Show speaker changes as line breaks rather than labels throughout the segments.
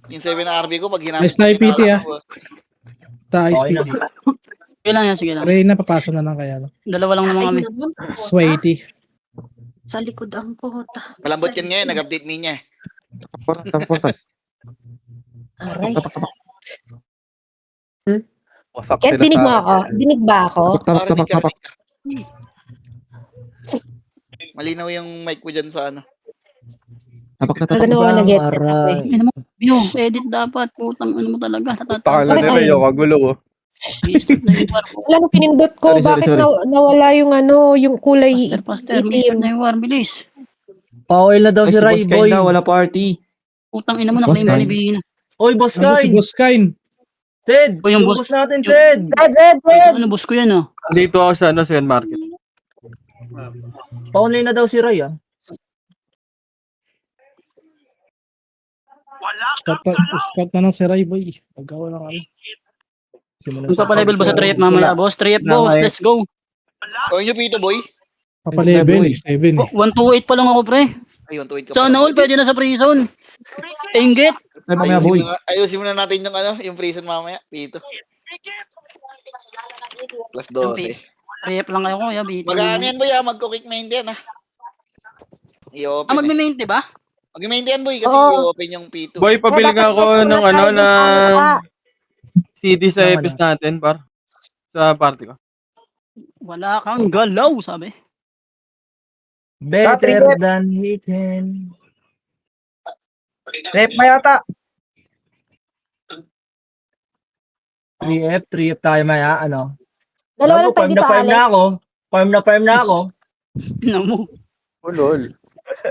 Yung 7 na RB ko, pag ginamit
Nice na IPT Tayo
Okay na.
speed.
Sige lang yan, sige lang.
Reyna, papasa na lang kaya.
Dalawa lang naman kami.
Sweaty.
Sa likod ang puta.
Malambot yan ngayon, nag-update niya.
Tapak.
Aray.
Wasak
Kaya
sila
dinig mo
sa-
ako? Dinig ba ako?
Tapak.
Malinaw yung mic ko dyan sa ano.
Tapak.
Nagano ako nag-headset ako eh.
Ano mo? Yo, edit dapat. Putang ano mo talaga.
Takala
Bakit
ni Ray,
ayun?
kagulo oh.
I-start na yung war.
Wala nung pinindot ko.
Sorry.
Bakit nawala yung ano, yung kulay
Pastor. I-start
itim?
na yung war. Bilis.
Pauwi na daw
Ay,
si
si
Ray,
Boss
boy.
Kyle na, wala party.
Putang ina mo na
Boss
claim
Kyle.
Malibina.
Oy, Boss
Ano si
Kyle.
Boss Kine?
Ted,
O, yung
yung
boss-
boss natin, Ted.
Zed!
Ano, boss ko yan ah.
Dito ako sa second market.
Pauwi na daw si Ray, ah.
Scout na ng si Ray, boy. Pagkawa na kami.
Magpapalevel ba sa 3F mamaya, boss? 3F, boss. Let's go.
O yun yung Pito Boy.
Papalevel, 7 eh.
128 pa lang ako, pre.
Ayun, tuwid ka
Sana all, pwede na sa prison. Inggit.
Ay, mamaya boy.
Ayusin muna natin yung ano, yung prison mamaya. Pito. Plus 12.
3F lang kayo, kuya.
Mag-ano yan boy magko-quick main yan I-open
Magme-main, ba?
Mag-main yan boy kasi
Oo.
i-open yung Pito.
Boy, pabili nga ako ng ano na CD sa
Ng
EPS natin, par. Sa party ko.
Wala kang galaw, sabi.
Better than he can.
Rep ba yata?
3F tayo maya, ano?
Dalawa lang tayo
Farm
dito,
na farm na
Alex.
ako. Farm na ako.
Ina mo.
Ulol.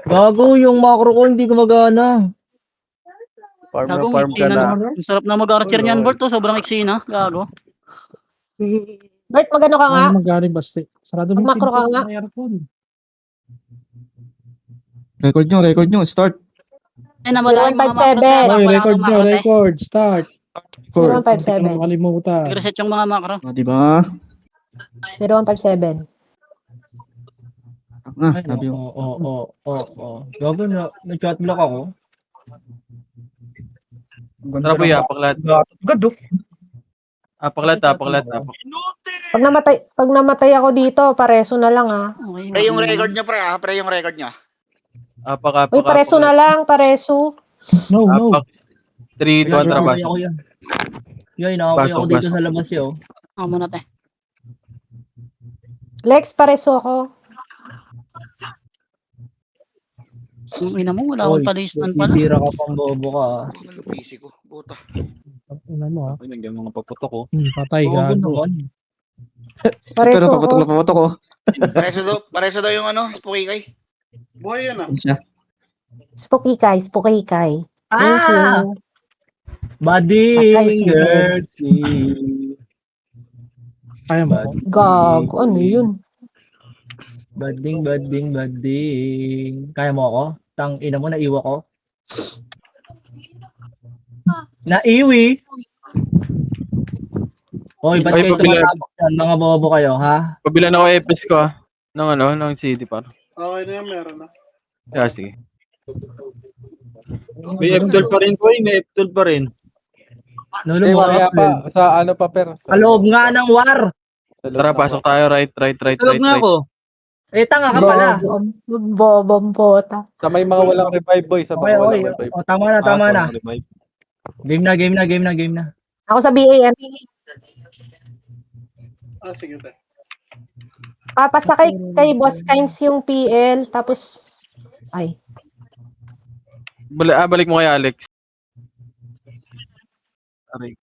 Gago, yung macro ko hindi gumagana.
Farm na
Gago,
farm ka na.
Ang sarap na mag-archer niyan, Bert. Sobrang iksi na. Gago.
Bert, magano ka nga?
Ano magaling basta? Sarado mo yung
Magmakro ka
pinto
nga.
ng aircon.
Record nyo, start.
Eh, nawala yung mga
0157.
macro.
Ay, record nyo, record. Start. Hindi
0157.
ko makalimutan.
Nag-reset yung mga macro.
Diba?
0157.
Ay,
Sabi ko.
Gago, nag-chat block ako.
Tara boy, apaklat.
Gado.
Apaklat.
Pag namatay ako dito, pareso na lang ah.
Okay,
Pre yung record nyo pre pre yung record nyo.
Uy, pareso na lang, pareso.
No.
3 to
Nakaway
trabaho.
ako yan. Yan, nakaway ako dito
Pasok.
sa labas yun.
Ako muna, te.
Lex, pareso ako.
Ang ina mo, wala akong talistan pala.
Bibira ka pang bobo ka.
Ano PC ko? Puta.
Ano mo ha?
Ay, nandiyan mga paputok ko.
Patay
Bobo
gago.
naman.
Pareso
Pero
ako.
papatok ko.
Pareso daw yung ano, spooky kay.
Buhay yan
Siya.
Spooky Kai. Thank
Ah!
you.
Bading
Patay si
girl.
Kaya mo.
Gago, ano yun?
Bading. Kaya mo ako? Tang ina mo, naiwa ko. Naiwi? Oy, ba't
Ay,
kayo
pabila.
tumatabak yan? Mga bobo kayo, ha?
Pabila na ako EPS ko ng CD par.
Okay na yan, meron na.
Yeah, sige.
May F12 pa rin, boy. May F12 pa rin.
Nulo
Eh,
mo
mamaya
ka,
pa. Sa ano pa, per?
Kaloob nga ng war.
Tara, pasok tayo. Right.
Tulog nga ako.
Eh, tanga ka pala.
Bobong pota.
Sa may mga walang revive, boy. Sa
Okay,
mga
okay.
walang revive.
O, tama na. Game na.
Ako sa BAM.
Sige tayo.
Papasakay kay Boss Kines yung PL, tapos... Ay.
Balik mo kay Alex. Aray.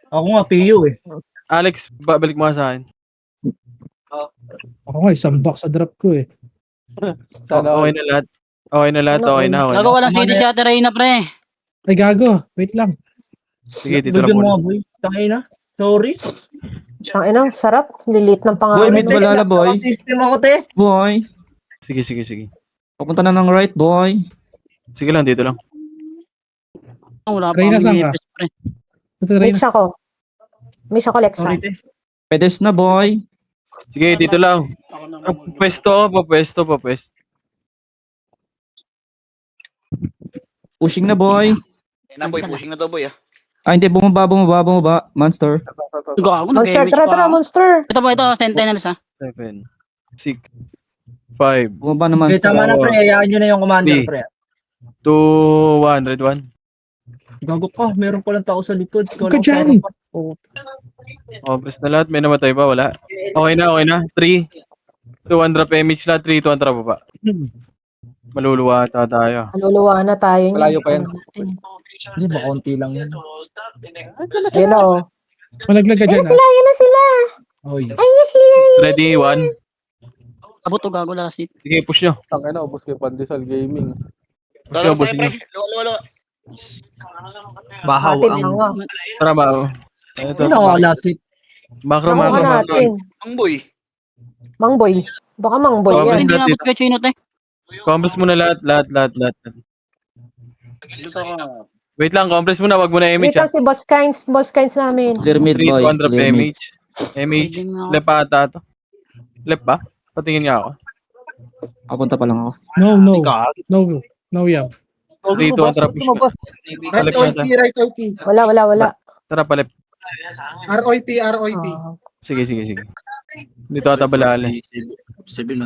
Ako nga, PU eh.
Alex, balik mo nga sa akin.
Ako nga, isang box sa drop ko eh.
Okay na lahat. Okay na.
Gago, walang CD si Ate Reyna, pre.
Ay gago, wait lang.
Sige, titira
Bigyan mo
mo.
nga, boy. Tangina. Sorry.
Ang sarap. Lilit ng
Boy,
pangalan.
mid balala, boy.
System ako, te.
Boy.
Sige.
Papunta na ng right, boy.
Sige lang, dito lang.
Wala pa
Reyna, saan
akong
ka?
EPS, pre.
Miss ako. Miss ako, Lexa.
Sorry, te.
Pedes na, boy.
Sige, dito lang.
Ako na muna.
Papesto.
Pushing na, boy.
Ayun na boy, pushing na to boy ah.
Ah, hindi. Bumaba. Monster.
Gago,
Monster,
nag-damage
tara,
pa.
tara, monster.
Ito po, ito, Sentinels ha.
7, 6, 5,
Bumaba na,
Okay,
monster.
tama na, pre. Hayaan nyo na yung commander,
Di.
pre.
201.
Gago ka. Meron palang tao sa likod. Ikaw
Huwag ka
lang
dyan.
sa harapan. Oh.
Obres na lahat. May namatay ba? Wala. Okay na. 3, 200 damage lahat. 3, 200 baba. Maluluwa ata tayo.
Maluluwa na tayo niyan.
Malayo pa yan.
Hindi ba, konti lang yan.
Ayun na, oh.
Malaglag ka
Ayun
dyan,
na sila, ayun na sila.
Oy.
Ready? 1.
Abot to, gago last hit.
Sige, push nyo.
Tangina na, ubos kay Pandesal Gaming.
Push nyo,
Tara
push
tayo
nyo.
pre. Luwa.
Bahaw
Atin
ang...
lang, ah.
Tara ba? Ito.
Sino ako last week?
Macro.
Nakuha natin.
Ang boy.
Mangboy. Baka mangboy
Sobrang
yan.
Hindi
lahat
abot kay Chinot eh.
Compress muna lahat.
Dito ka.
Wait lang, compress muna. Wag mo na image
Wait lang si Boss Kynes namin.
Clear mid,
3,
boy.
200
Clear mid.
image. Image. Left ata to. Left ba? Patingin nga ako.
Papunta pa lang ako.
No, yeah.
3, 200 push na. Palip na tayo.
Right OP.
Wala.
Tara, palip.
ROP.
Ah.
Sige. Dito ata balala.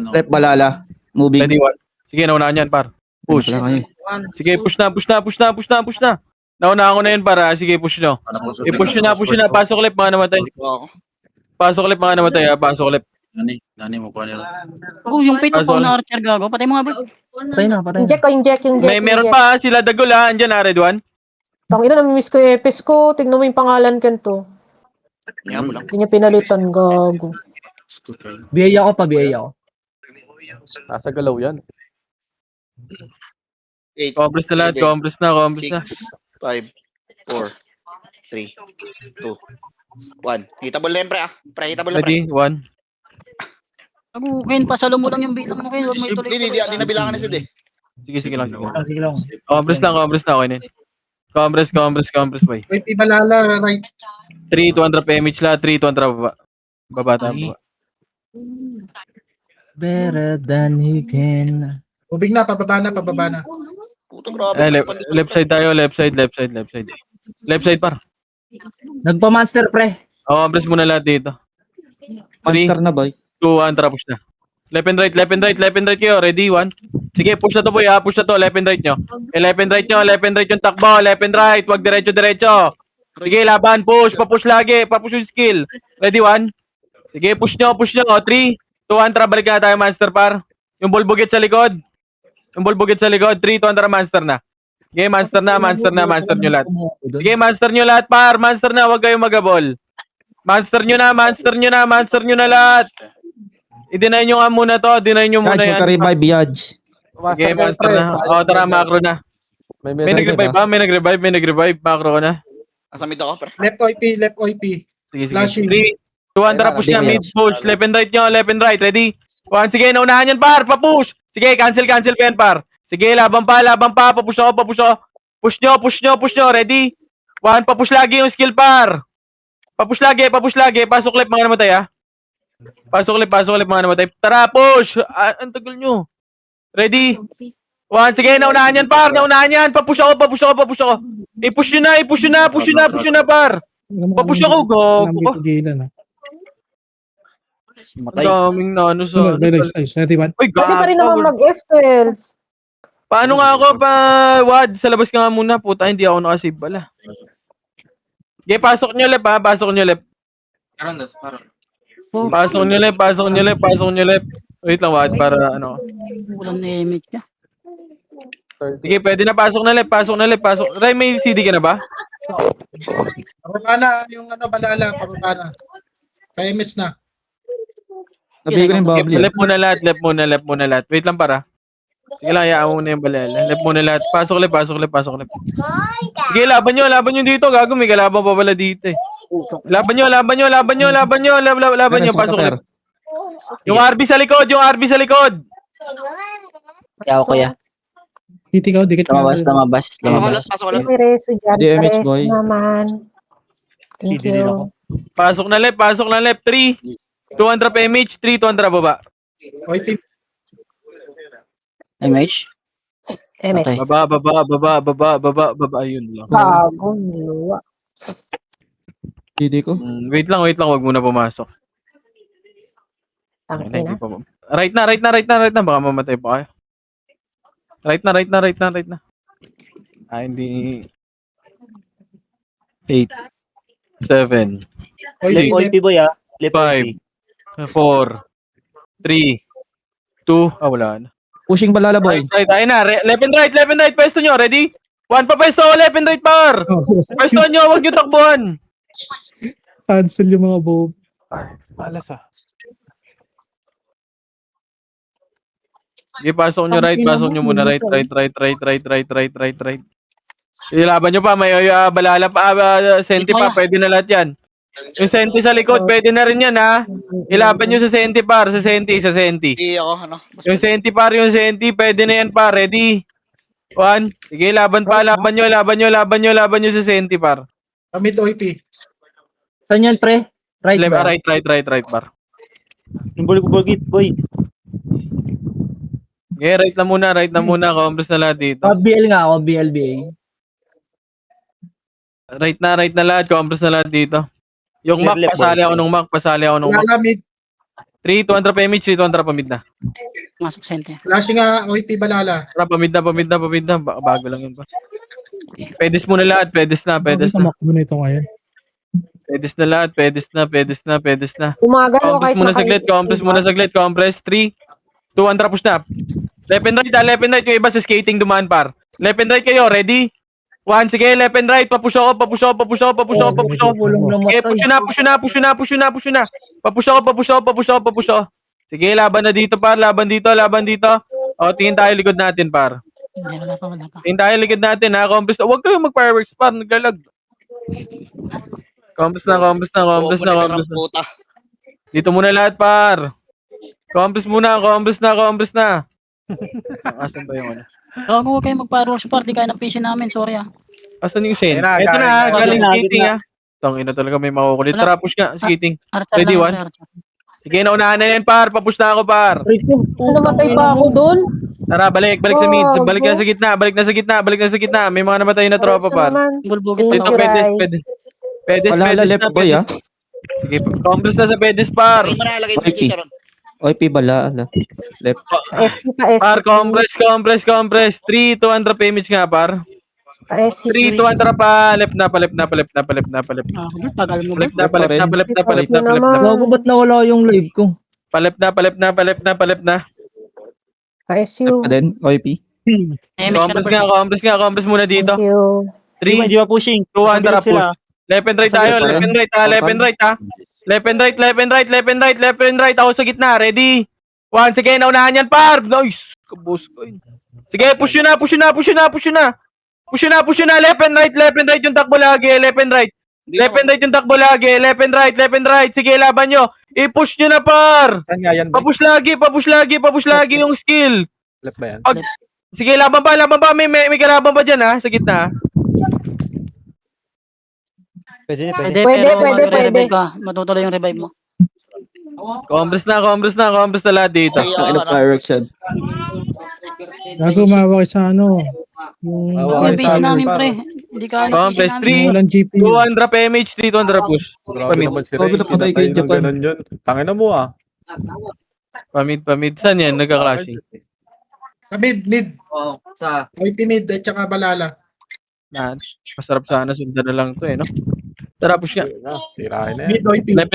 Left balala. Moving.
Ready, 1. Sige, naunahan yan, par. Push.
Wala kayo.
Sige, push na. Naunahan ko na yun, para. Sige, push nyo. I-push nyo na. Pasok left, mga namatay.
Balik mo ako.
Pasok left, mga namatay, ha. Pasok left.
Oh, yung pito po na Archer gago. Patay mga bro.
Patay na.
Inject.
Meron pa, ha. Sila Dagol, ha. Andyan, ha, Red 1.
Tangina, namimiss ko yung epis ko. Tignan mo yung pangalan kanto.
Kaya mo lang.
Hindi niya pinalitan, gago.
Biyaya ko.
Nasa galaw yan.
8,
Compress na lahat. Compress na.
5, 4, 3, 2, 1. Hitable na yan pre ah. Pre, hitable na pre.
Ready, 1.
Gago, Ken, pasalo mo lang yung bilang mo, Ken. Huwag mo ituloy.
Di nabilangan na sila eh.
Sige lang.
Sige lang.
Compress na. Okay na yun. Compress, boy.
OP balala. Right.
3, 200 PMH lahat. 3, 200 baba. Baba tayo.
Better than he can.
Ubig na, pababa na.
Puto grabe.
Left side tayo. Left side, par.
Nagpa-monster, pre.
Compress muna lahat dito. 3,
Monster na, boy.
2, 1, tara, push na. Left and right kayo. Ready, 1. Sige, push na to boy, ha. Push na to, left and right nyo. Left and right yung takbo. Left and right, wag diretso. Sige, laban, push, papush lagi. Papush yung skill. Ready, 1. Sige, push nyo. 3, 2, 1, tara, balik na tayo, monster par. Yung bulbugit sa likod. 3, 2, 1, monster na. Sige, monster nyo lahat. Sige, monster nyo lahat, par. Monster na, wag kayong magabol. Monster nyo na lahat. I-deny nyo nga muna to. Deny nyo muna
Yaj,
yan.
huwag ka revive, Yaj.
Okay, monster na. O, tara, macro na. May nag-revive ba? May nag-revive. Macro ka na.
Asa mid ako pre.
Left OP.
Sige.
Flashing.
3, 2, 1, tara, push na. Mid push. Left and right nyo. Ready? 1, sige, naunahan yan, par. Pa-push. Sige, cancel pa yan, par. Sige, laban pa. Papush ako. Push nyo. Ready? 1, papush lagi yung skill, par. Papush lagi. Pasok left, mga namatay, ha. Pasok left, mga namatay. Tara, push! Ang tagal nyo. Ready? 1, sige, naunahan yan, par. Papush ako. I-push nyo na, par. Papush ako, gago ka. Daming na, ano sa...
Ready, 1.
Uy,
Pwede pa rin naman
gago.
mag-F12.
Paano nga ako pa, Wad? Sa labas ka nga muna, puta. Hindi ako nakasave pala. Okay, pasok nyo left, ha. Pasok nyo left. Wait lang, Wad, para ano.
Walang image niya.
Sige, pwede na. Pasok na left. Ray, may CD ka na ba?
Pababa na. Yung balala. Pababa na. Pa-image na.
Sabihin ko na yung
Okay,
bubbly.
left muna lahat. Wait lang, para. Sige lang, hayaan mo na yung balala. Left muna lahat. Pasok left. Sige, laban nyo dito. Gago, may kalaban pa pala dito eh. Laban nyo. Pasok left. Yung RB sa likod.
Kaya ako kuya.
Hiti ka, dikit ka.
Lumabas.
Pasok ko lang.
May reso dyan.
DMH,
Reso
boy.
naman. Thank you.
Pasok na left. 3, 200 PMH, 3, 200 baba.
OP.
Image?
MS.
Baba. Ayun lang.
Gago, niluwa.
Hindi ko.
Wait lang. Wag muna pumasok. Ay,
Tangina.
hindi pa. Right na. Baka mamatay pa kayo. Right na. Ah, hindi. 8, 7,
OIP,
Left OIP boy ah. Left
5, 4, 3, 2, wala na.
Pushing balala boy.
Right, ayun na. Left and right, pwesto nyo, ready? One pa pwesto, left and right par.
Oh,
Pwesto nyo, huwag nyo takbuhan.
cancel yung mga bob.
Malas ah.
Sige, pasok nyo right, pasok nyo muna right. Ilaban nyo pa, may balala pa, senti pa, pwede na lahat yan. Yung senti sa likod, pwede na rin yan ha. Ilaban nyo sa senti par, sa senti.
Hindi ako, ano.
Yung senti par, pwede na yan par, ready? 1, sige, laban nyo sa senti par.
Mid OIP.
Saan yan, pre? Right
Left,
ba?
right par.
Yung bulgit boy.
Okay, right na muna, compres na lahat dito.
BL nga ako, BLBA.
Right na lahat, compres na lahat dito. Yung Mac,
Left,
pasali ako ng Mac.
Balala mid.
3, 200 pa image, 300 pa mid na.
Masok sente.
Flashing nga OIP balala.
Tara, pamid na. Bago lang yun pa. Pedes muna lahat, pedes na.
Tumakbo na ito ngayon.
Pedes na.
Umaga no,
Compress muna saglit, compress. 3, 2, andra push na. Left and right. Yung iba sa skating dumaan par. Left and right kayo, ready? 1, sige, left and right. Papush ako.
Bulong na
Okay,
matay.
push na. Papush ako. Sige, laban na dito par, laban dito. O, tingin tayo likod natin par.
Wala pa.
Tingin tayo likod natin ha, compress. Huwag kayo mag-fireworks par, naglalag. Compress na.
Puta.
Dito muna lahat par. Compress na. Asan ba yung ano?
Gago, huwag kayo mag-fireworks par. Di kaya ng PC namin, sorry ah.
Asan yung Shen?
Ayun na,
Ito na, galing
galing.
skating ha. Tangina talaga may makukulit.
Wala.
Tara, push nga, skating.
Archer
Ready,
lang,
one?
Archer.
Sige, naunahan na yan par. Papush na ako par.
Namatay pa ako doon.
Tara, balik sa mid. Balik na sa gitna. May mga namatay na tropa par.
Bulbugit
Thank
Ito,
you,
pa.
Rai.
pedes
Balala
na,
left boy ah.
Sige, compress na sa pedes par.
Lagay mo na, lagay mo
OIP.
yung chicharon.
OIP balala. Left.
SP pa SP.
Par, compress. 3, 200 pa image nga par.
Pa SP.
3, 200 pa. Left na.
Ah, tagal mo ba?
Palep na.
Gago, ba't nawala yung live ko?
Palep na.
Pa SU.
Left pa din. OIP.
Compress muna dito.
Thank you.
3,
Hindi ba pushing?
200
Sila.
push. Left and right tayo, left and right ha. Left and right. Ako sa gitna, ready? 1, sige, naunahan yan par. Nice. Kabos ko yun. Sige, push nyo na. Left and right yung takbo lagi, left and right yung takbo lagi, left and right. Sige, laban nyo. I-push nyo na par.
Saan nga yan boy?
Papush lagi yung skill.
Left ba yan?
Sige, laban pa. May kalaban pa dyan ha, sa gitna.
Pwede.
Pwede. Revive ka. Matutuloy yung revive mo.
Compress na lahat dito.
Ay,
Ano
ano.
fireworks yan?
Gago, mawa kayo sa ano. Yung
Mawa
Yung
kayo
PC
sa amin,
namin,
par.
pre. Hindi kaya yung
Compress
PC
3,
namin.
walang GPU.
200 pa image, 300 push.
Grabe naman si Ray. Patay kayo Japan. Tangina mo ah.
Pamid. Saan yan? Nagka-clashing.
Mid. OIP mid at saka balala.
Masarap sana sundan na lang to no? Tara, push nga.
Tirahin na yan.
Mid OIP.
Left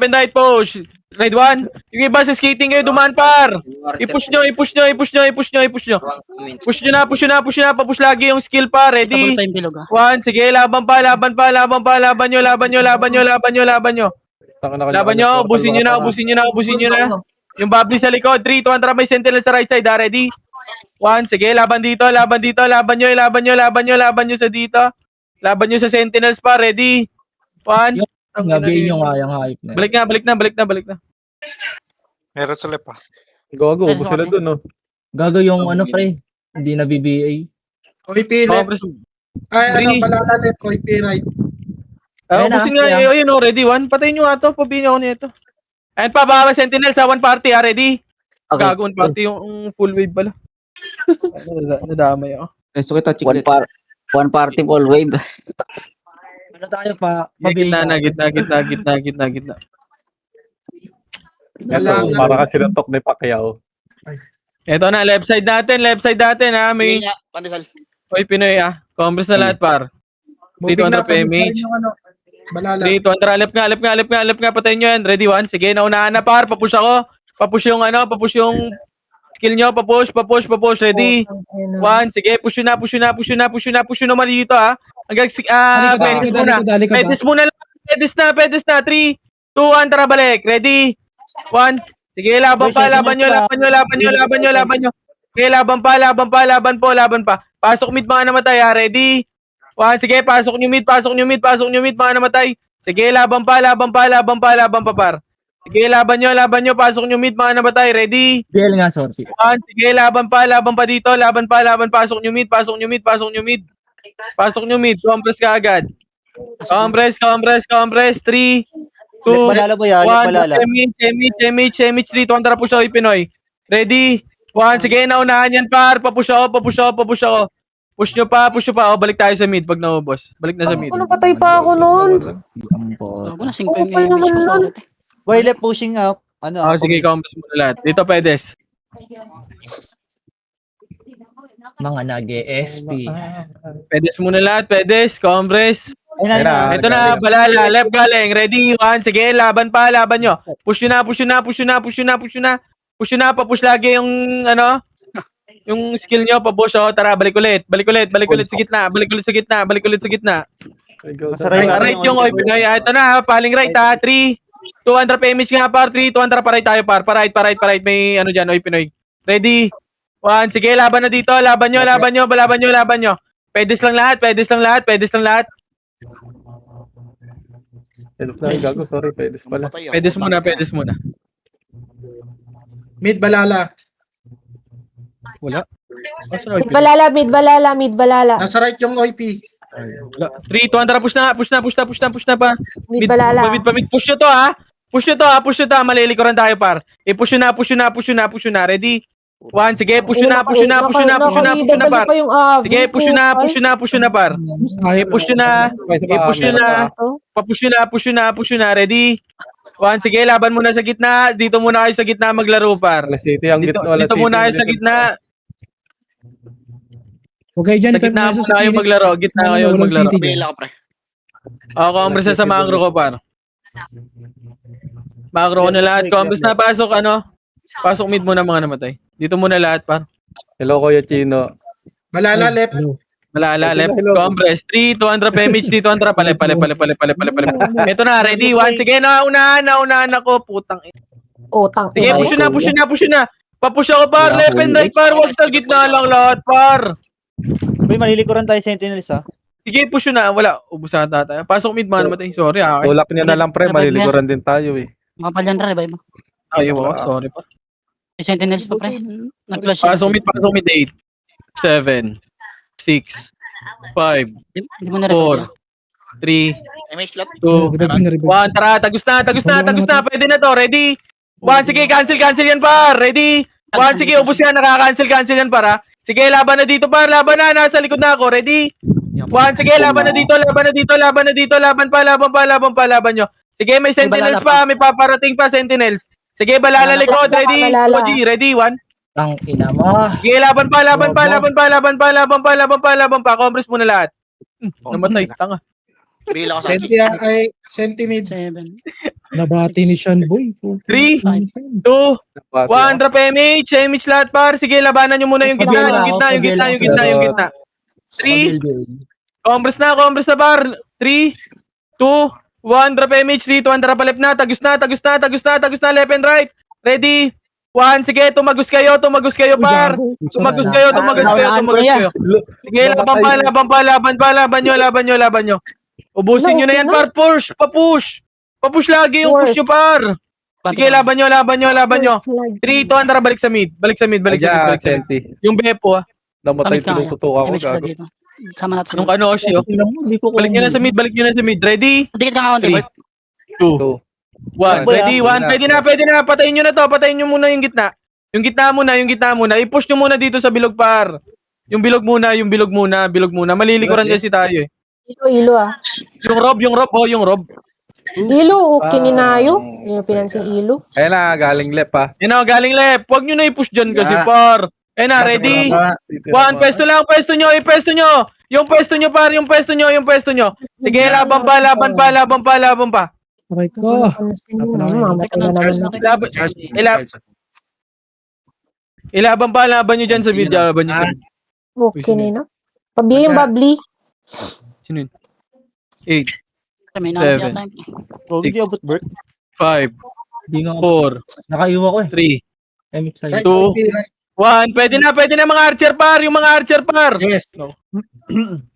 and right, push. Right 1. Yung iba sa skating kayo, dumaan par. I-push nyo. Push nyo na. Papush lagi yung skill pa.
Double
Ready?
time bilog ah.
1, sige, laban pa. Laban nyo. Ubusin nyo na. Yung bubbly sa likod. 3, 200 may sentinel sa right side. Ready? 1, sige, laban dito. Laban nyo sa dito. Laban nyo sa sentinels pa. Ready? 1.
Gabihin nyo nga yung hype na.
Balik na.
Meron sa left ah.
Gago, ubos sila dun no.
Gago yung ano, pre. Hindi na BBA.
OIP left. Ay, ano,
Three.
balala left. OIP right.
Ayun
Ubusin
na,
nga. Ayun, ready? 1. Patayin nyo nga to. Pabihin ako nito. Ayan pa, baka sentinel sa 1 party. Ready? Gago 1 party yung full wave pala. Nadamay ako.
Reso kita, chiclet.
One party ball wave.
Ano tayo pa?
Gitna na, gitna.
Balala.
Para kasi natok ni Pacquiao.
Ito na, left side natin ha. May,
Hindi nga, pandesal.
oy, Pinoy Congress na lahat par.
Moving na,
300 PMH.
moving yung ano. Balala.
3, 200, alip nga, patayin nyo yan. Ready, 1. Sige, naunahan na par, papush ako. Papush yung skill nyo, papush. Ready, 1. Sige, push nyo naman dito ha. Hanggang, pedis muna lang. Pedis na. 3, 2, 1, tara balik. Ready, 1. Sige, laban nyo. Sige, laban pa. Pasok mid mga namatay ha. Ready, 1. Sige, pasok nyo mid, mga namatay. Sige, laban pa par. Sige, laban nyo, pasok nyo mid mga namatay. Ready,
DL nga, sorry.
1. Sige, laban pa dito, pasok nyo mid. Pasok nyo mid, compress ka agad. Compress. 3, 2,
Balala boy ah,
1.
balala.
MH, 3, 2, tara push ako, Pinoy. Ready, 1. Sige, naunahan yan par, papush ako. Push nyo pa. O, balik tayo sa mid pag naubos. Balik na sa mid.
Ano, patay pa ako noon.
Ako na 5 yung
Kupal naman nun.
Boy, left pushing up. Ano?
Sige, compress mo na lahat. Dito, pedes.
Mga nag-ESP.
Pedes muna lahat, compress.
Ayun na.
Ito na, balala, left galing. Ready, 1. Sige, laban nyo. Push nyo na. Papush lagi yung, yung skill nyo, papush. O, tara, balik ulit sa gitna.
Nasa right,
Right yung oy, Pinoy. Ito na, paling right ha. 3, 200 PMH nga par. 3, 200 pa right tayo par. Pa right. May dyan, oy, Pinoy. Ready, 1. Sige, laban na dito. Laban nyo. Pedes lang lahat.
Pedis na yung gago, sorry, pedis pala.
Patay,
Pedes muna.
Mid balala.
Wala. Asan oy,
Mid balala.
Nasa right yung OIP.
Wala. 3, 200, push na pa.
Mid balala.
Mid. Push nyo to ha. Push nyo to. Malilikuran tayo par. Push na. Ready, 1. Sige, push na par. Sige, push na par. Push na. Ready, 1. Sige, laban muna sa gitna. Dito muna kayo sa gitna maglaro par.
Wala City, ang gitna. Wala
Dito
City.
muna kayo sa gitna.
Huwag kayo dyan.
Sa gitna muna kayo maglaro.
Bail ako, pre.
O, compress na sa makro ko par. Makro ko na lahat. Compress na, pasok pasok mid muna mga namatay. Dito muna lahat par.
Hello, Kuya Chino.
Balala left.
Malala, left, compress, 3, 200 PMH, 200, pale. Ito na, ready, 1, sige, naunahan ako, putang ina.
Utang.
Sige, push na. Papush ako par, left and right par, wag sa gitna lang lahat par.
Boy, malilikuran tayo Sentinels ha.
Sige, push na, wala, ubusan tayo. Pasok mid mga namatay, sorry ha.
Tulak niya na lang, pre, malilikuran din tayo eh.
Mga palyan revive mo.
Ayaw ako, sorry pa.
May Sentinels pa pre. Nag-flash.
Pasok mid 8, 7, 6, 5,
Hindi mo na-revive.
4, 3,
MH lot.
2, 1, tara, tagos na, pwede na to, ready? 1, sige, cancel yan par, ready? 1, sige, ubos yan, nakaka-cancel yan para. Sige, laban na dito par, laban na, nasa likod na ako, ready? 1, sige, laban pa nyo. Sige, may sentinels pa, may paparating pa sentinels. Sige, balala likod, ready?
Balala.
OG, ready? 1.
Ang ina mo.
Sige, laban pa, compress muna lahat. Namatay, tanga.
Bail ako sa
Senti mid.
7.
Nabati ni Sean Boy.
3, 2, 1, drop MH lahat par. Sige, labanan nyo muna yung gitna. 3, compress na par. 3, 2, 1, drop MH, 3, 2, drop left na. Tagos na, left and right. Ready? 1, sige, tumagos kayo par. Tumagos kayo. Sige, laban nyo. Ubusin nyo na yan par, push. Papush lagi yung push nyo par. Sige, laban nyo. 3, 200, balik sa mid.
Aja, Senti.
Yung Beppo ha.
Namatay, tinututukan ko, gago.
Sama natin.
Yung Kanoshi oh. Balik nyo na sa mid. Ready?
Dikit ka kaunti,
3,
Bert.
2, 1. Ready? 1. Pwede na. Patayin nyo na to. Patayin nyo muna yung gitna. Yung gitna muna. I-push nyo muna dito sa bilog par. Yung bilog muna. Malilikuran kasi tayo eh.
Ilo ah.
Yung rob.
Ilo, kininayo. Yung pinansing ilo.
Ayun na, galing left ha.
Yan na, galing left. Huwag nyo na i-push dyan kasi par. Ayun na, ready? One, pwesto lang, pwesto nyo. Yung pwesto nyo par, yung pwesto nyo. Sige, laban pa.
Aray ko.
Mamatay na naman ako.
Laban nyo dyan sa video. Laban nyo sa video.
Okay na. Pabiya yung bubbly.
Sino yun? 8,
May
Seven.
nakakita tayo.
Huwag
Six.
hindi abot, Bert.
5,
Hindi nga.
4,
Nakaiwa ko eh.
3,
MX sa'yo.
Right,
Two.
OP, right.
1. Pwede na mga archer par. Yung mga archer par.
Yes.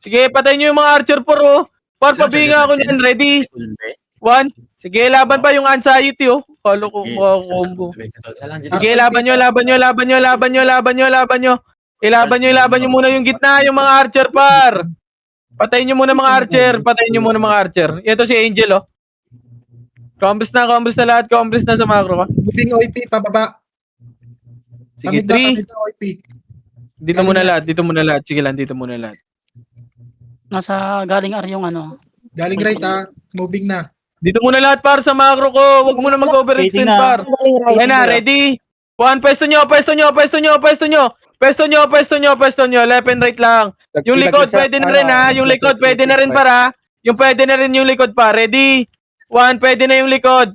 Sige, patay nyo yung mga archer par oh. Par, pabinga ako nyan. Ready? 1. Sige, laban pa yung anxiety oh. Kalo ko combo. Sige, laban nyo. Ilaban nyo muna yung gitna, yung mga archer par. Patayin nyo muna mga archer. Ito si Angel oh. Combres na lahat. Combres na sa macro ka.
Moving OP, pababa.
Sige,
Pamid
3.
na OP.
Dito muna lahat. Sige lang, dito muna lahat.
Nasa galing ar yung ano.
Galing right ha. Moving na.
Dito muna lahat par sa macro ko. Huwag muna mag-overextend
Waiting na.
par.
Galing right.
Ayan na, ready? 1, pwesto nyo. Left and right lang. Yung likod, pwede na rin ha. Yung likod, pwede na rin para. Yung pwede na rin yung likod pa. Ready? 1, pwede na yung likod.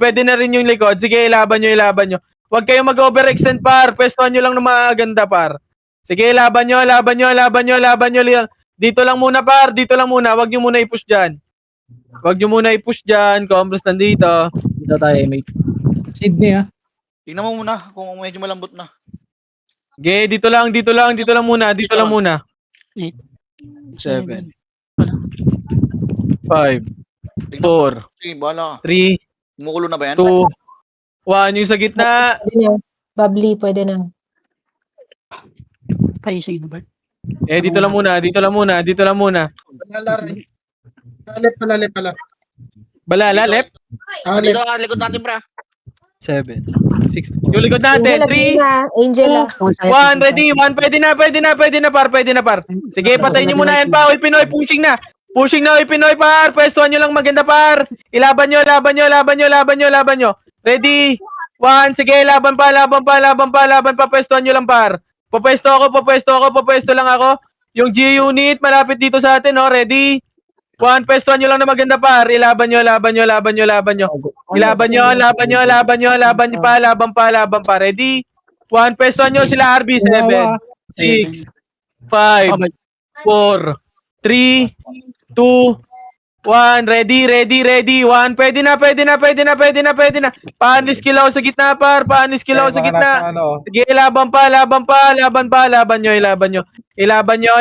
Sige, ilaban nyo. Huwag kayong mag-overextend par. Pwestuhan nyo lang ng mga ganda par. Sige, laban nyo. Dito lang muna par. Huwag nyo muna i-push dyan. Combres nandito.
Dito tayo, mate.
Sydney ah.
Tingnan mo muna kung medyo malambot na.
Okay, dito lang muna. 7, 5, 4,
Sige, bahala ka.
3,
Kumukulo na ba yan?
2, 1. Yung sa gitna.
Pwede na. Bubbly, pwede na.
Paising na, Bert.
Dito lang muna.
Balala, right. Left pala.
Balala, left.
Dito,
Left.
likod natin, pre.
7, 6. Yung likod natin.
Angel,
3,
Angel ah.
1, ready. 1, pwede na par. Sige, patayin nyo muna yan pa. Oy, Pinoy, pushing na, oy, Pinoy par. Pwestuhan nyo lang maganda par. Ilaban nyo. Ready? 1, sige, laban pa. Pwestuhan nyo lang par. Papwesto lang ako. Yung G-Unit, malapit dito sa atin, no? Ready? 1, pwestuhan nyo lang na maganda par. Ilaban nyo. Laban pa. Ready? 1, pwestuhan nyo sila RB. 7, 6, 5, 4, 3, 2, 1. Ready. 1, pwede na. Paanis kilaw sa gitna par. Sige, laban pa. Ilaban nyo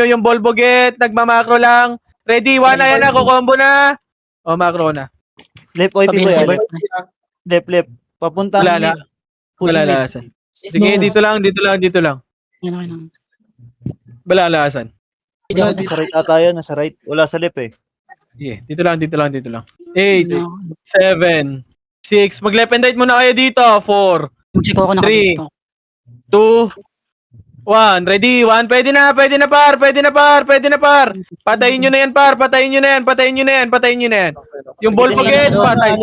yung Bolboget. Nagmamakro lang. Ready? 1, ayan na. Kukombo na. O, macro na.
Left OP
Pabiya
boy.
si
Left.
Bert.
Left. Papunta.
Wala. Balalasan. Sige, dito lang.
Yan ako.
Balalasan.
Wala,
Nasa right ata yun. Nasa right. Wala sa left eh.
Sige, dito lang. 8, 7, 6. Mag-left and right muna kayo dito. 4,
Yung chiko ko na
3, 2, 1. Ready? 1. Pwede na par. Patayin nyo na yan par. Yung ball pocket, patay.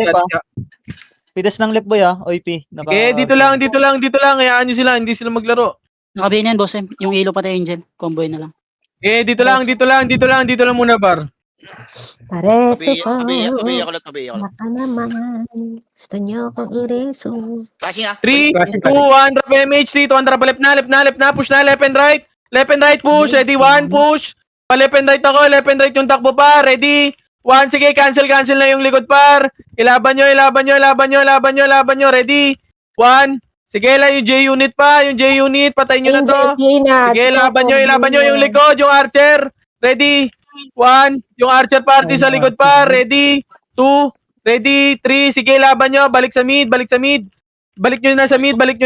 Pitas ng left boy OP.
Okay, dito lang. Hayaan nyo sila. Hindi sila maglaro.
Nakabihin yan, boss. Yung ilo pati Angel. Comboy na lang.
Okay, dito lang muna par.
Pareso pa.
Tabi ako lang.
Baka naman. Gusto nyo akong ireso.
Flashing
3, 2, 1. Drop MH. 3, 2, drop left na. Push na. Left and right. Push. Ready? 1, push. Pa-left and right ako. Left and right yung takbo pa. Ready? 1, sige. Cancel na yung likod par. Ilaban nyo. Ready? 1. Sige lang yung J-Unit pa. Patayin nyo na to. Sige, laban nyo yung likod. Yung archer. Ready? 1. Yung archer party sa likod pa. Ready? 2. Ready? 3. Sige, laban nyo. Balik sa mid. Balik nyo na sa mid par. Balik